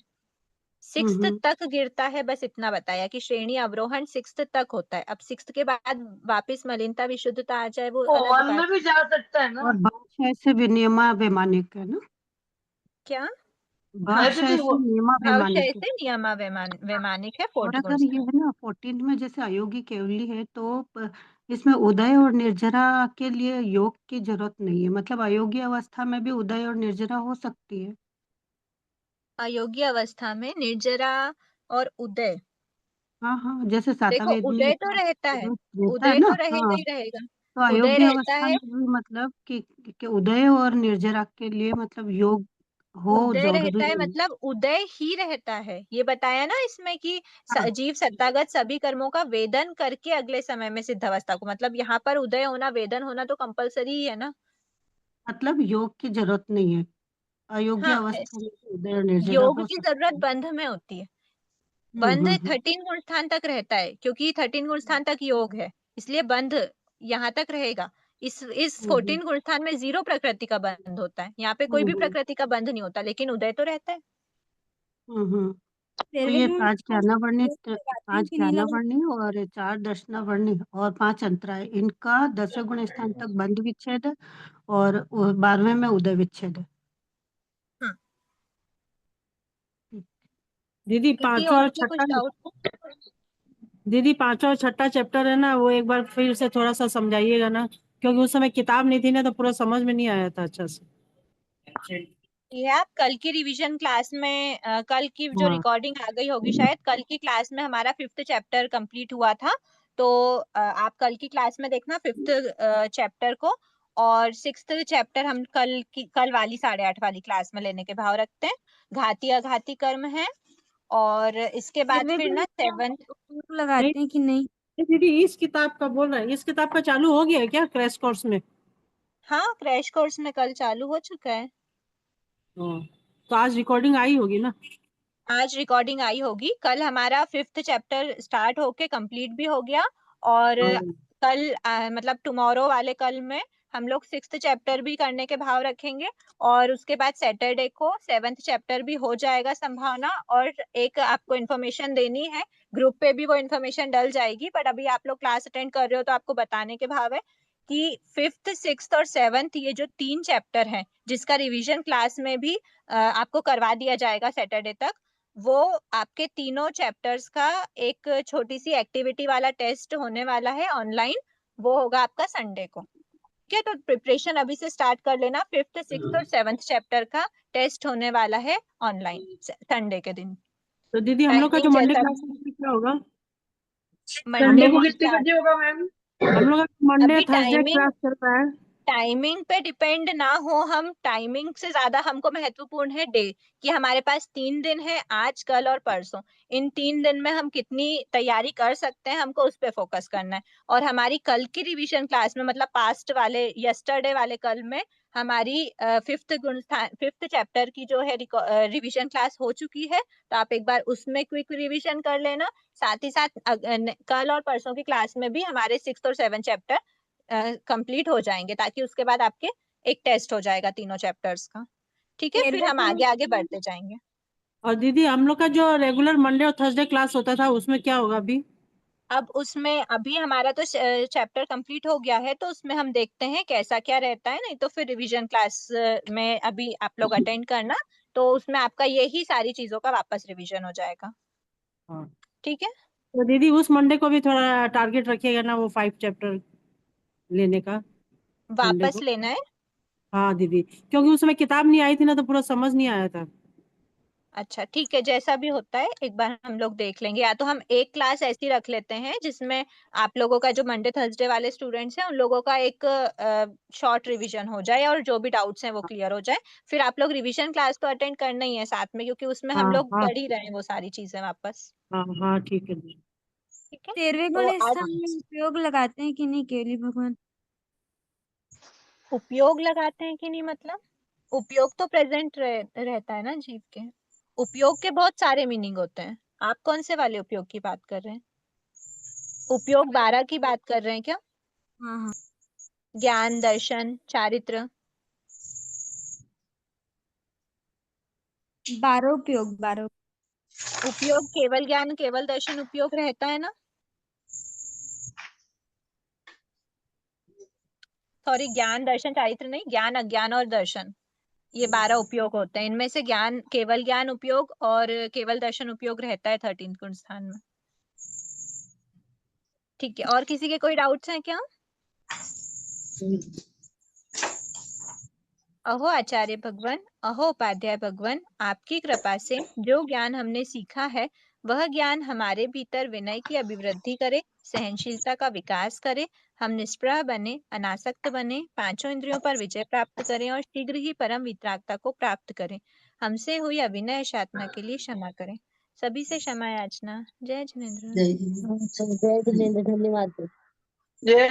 6th हम्म। तक गिरता है, बस इतना बताया कि श्रेणी अवरोहण 6th तक होता है। अब 6th के बाद वापस मलिनता विशुद्धता आ जाए वो वो अलग 1 बात। में भी जा सकता है ना। और भाषा से विनियमा वैमानिक है ना। क्या? है भाषा दीदी से वो। नियमा भावशय वैमानिक है। से नियमा वैमानिक है और 4th गुण अगर ये स्थान। है ना 14 में जैसे अयोगी केवली है तो इसमें उदय और निर्जरा के लिए योग की जरूरत नहीं है। मतलब अयोगी अवस्था में भी उदय और निर्जरा हो सकती है। अयोग्य अवस्था में निर्जरा और उदय। हाँ हाँ, जैसे देखो सातवेदी उदय तो का रहता है, रहता है उदय ना। तो रहेगा हाँ, ही रहेगा। तो उदय अयोग्य रहता अवस्था है, में भी मतलब कि उदय और निर्जरा के लिए मतलब योग हो उदय रहता जरूरी है नहीं। मतलब उदय ही रहता है। ये बताया ना इसमें कि हाँ, जीव सत्तागत सभी कर्मों का वेदन करके अगले समय में सिद्ध अवस्था को, मतलब यहाँ पर उदय होना वेदन होना तो कंपलसरी ही है ना। मतलब योग की जरूरत नहीं है। अयोग्य हाँ अवस्था में भी उदय और निर्जरा योग हो की सकता जरूरत है। बंध में होती है। बंध हम्म। 13 गुण स्थान तक रहता है क्योंकि 13 गुण स्थान तक योग है, इसलिए बंध यहाँ तक रहेगा। इस हम्म 14 गुण स्थान में 0 प्रकृति का बंध होता है, यहाँ पे कोई भी हम्म प्रकृति का बंध नहीं होता, लेकिन उदय तो रहता है। हम्म। तो ये 5 ज्ञानावर्णी, 5 ज्ञानावर्णी और 4 दर्शनावर्णी और 5 अंतराय, इनका 10वें गुण स्थान तक बंध विच्छेद है और 12वें में उदय विच्छेद है। हाँ दीदी किसी और को कुछ डाउट? पांचवा और छठा चैप्टर है ना, वो एक बार फिर से थोड़ा सा समझाइएगा ना, क्योंकि उस समय किताब नहीं थी ना तो पूरा समझ में नहीं आया था अच्छा से। ये आप कल की रिवीजन क्लास में कल की जो हाँ। रिकॉर्डिंग आ गई होगी शायद, कल की क्लास में हमारा 5th चैप्टर कंप्लीट हुआ था। तो आप कल की क्लास में देखना 5th चैप्टर को, और 6th चैप्टर हम कल वाली 8:30 वाली क्लास में लेने के भाव रखते हैं। घाती अघाती कर्म है, और इसके बाद फिर ना 7th लगाते हैं कि नहीं दीदी, इस किताब का बोल रहा है, इस किताब का चालू हो गया है क्या क्रैश कोर्स में? हाँ क्रैश कोर्स में कल चालू हो चुका है। तो आज रिकॉर्डिंग आई होगी ना? आज रिकॉर्डिंग आई होगी। कल हमारा 5th चैप्टर स्टार्ट होके कंप्लीट भी हो गया और कल मतलब टुमारो वाले कल में हम लोग 6th चैप्टर भी करने के भाव रखेंगे और उसके बाद सैटरडे को 7th चैप्टर भी हो जाएगा संभावना। और एक आपको इन्फॉर्मेशन देनी है, ग्रुप पे भी वो इन्फॉर्मेशन डल जाएगी, बट अभी आप लोग क्लास अटेंड कर रहे हो तो आपको बताने के भाव है कि 5th 6th और 7th ये जो 3 चैप्टर हैं जिसका रिवीजन क्लास में भी आपको करवा दिया जाएगा सैटरडे तक, वो आपके तीनों चैप्टर्स का एक छोटी सी एक्टिविटी वाला टेस्ट होने वाला है ऑनलाइन। वो होगा आपका संडे को। ठीक है, तो प्रिपरेशन अभी से स्टार्ट कर लेना। 5th 6th और 7th चैप्टर का टेस्ट होने वाला है ऑनलाइन संडे के दिन। तो दीदी हम लोग का जो टाइमिंग मंडे जैसा क्लास क्या होगा? मंडे को को कितने बजे होगा मैम? हम लोग का मंडे अभी थर्सडे टाइमिंग क्लास चल रहा है। टाइमिंग पे डिपेंड ना हो, हम टाइमिंग से ज्यादा हमको महत्वपूर्ण है डे, कि हमारे पास 3 दिन है, आज कल और परसों। इन 3 दिन में हम कितनी तैयारी कर सकते हैं, हमको उस पे फोकस करना है। और हमारी कल की रिवीजन क्लास में, मतलब पास्ट वाले यस्टरडे वाले कल में हमारी 5th चैप्टर की जो है रिवीजन क्लास हो चुकी है, तो आप एक बार उसमें क्विक रिवीजन कर लेना। साथ ही साथ कल और परसों की क्लास में भी हमारे 6th और 7th चैप्टर कंप्लीट हो जाएंगे, ताकि उसके बाद आपके एक टेस्ट हो जाएगा तीनों चैप्टर्स का। ठीक है, फिर हम आगे आगे बढ़ते जाएंगे। और दीदी हम लोग का जो रेगुलर मंडे और थर्सडे क्लास होता था उसमें क्या होगा अभी? अब उसमें अभी हमारा तो चैप्टर कंप्लीट हो गया है, तो उसमें हम देखते हैं कैसा क्या रहता है। नहीं तो फिर रिवीजन क्लास में अभी आप लोग अटेंड करना, तो उसमें आपका यही सारी चीजों का वापस रिवीजन हो जाएगा। हाँ। ठीक है, तो दीदी उस मंडे को भी थोड़ा टारगेट रखिएगा ना, वो 5 चैप्टर लेने का संडे वापस को। लेना है। हाँ दीदी, क्योंकि उसमें किताब नहीं आई थी ना, तो पूरा समझ नहीं आया था। अच्छा ठीक है, जैसा भी होता है एक बार हम लोग देख लेंगे। या तो हम एक क्लास ऐसी रख लेते हैं जिसमें आप लोगों का जो मंडे थर्सडे वाले स्टूडेंट्स हैं उन लोगों का एक शॉर्ट रिवीजन हो जाए और जो भी डाउट्स हैं वो क्लियर हो जाए। फिर आप लोग रिवीजन क्लास तो अटेंड करना ही है साथ में, क्योंकि उसमें हम हाँ लोग हाँ पढ़ ही रहे हैं वो सारी चीजें वापस। हाँ हाँ, ठीक है दीदी। ठीक है, 13वें तो गुण आज स्थान में उपयोग लगाते हैं कि नहीं केली भगवान? उपयोग लगाते हैं कि नहीं मतलब, उपयोग तो प्रेजेंट रहता है ना जीव के। उपयोग के बहुत सारे मीनिंग होते हैं। आप कौन से वाले उपयोग की बात कर रहे हैं? उपयोग 12 की बात कर रहे हैं क्या? हाँ हाँ। ज्ञान, दर्शन, चारित्र। 12 उपयोग 12। उपयोग केवल ज्ञान केवल दर्शन उपयोग रहता है ना? सॉरी, ज्ञान दर्शन चारित्र नहीं, ज्ञान अज्ञान और दर्शन, ये 12 उपयोग होते हैं। इनमें से ज्ञान केवल ज्ञान उपयोग और केवल दर्शन उपयोग रहता है 13 गुण स्थान में। ठीक है, और किसी के कोई डाउट्स हैं क्या? अहो आचार्य भगवान, अहो उपाध्याय भगवान, आपकी कृपा से जो ज्ञान हमने सीखा है वह ज्ञान हमारे भीतर विनय की अभिवृद्धि करे, सहनशीलता का विकास करे, हम निष्प्रह बने, अनासक्त बने, पांचों इंद्रियों पर विजय प्राप्त करें और शीघ्र ही परम वितरागता को प्राप्त करें। हमसे हुई अभिनय शातना के लिए क्षमा करें। सभी से क्षमा याचना। जय जिनेन्द्र। जय हिंद। जय जिनेन्द्र, धन्यवाद। जय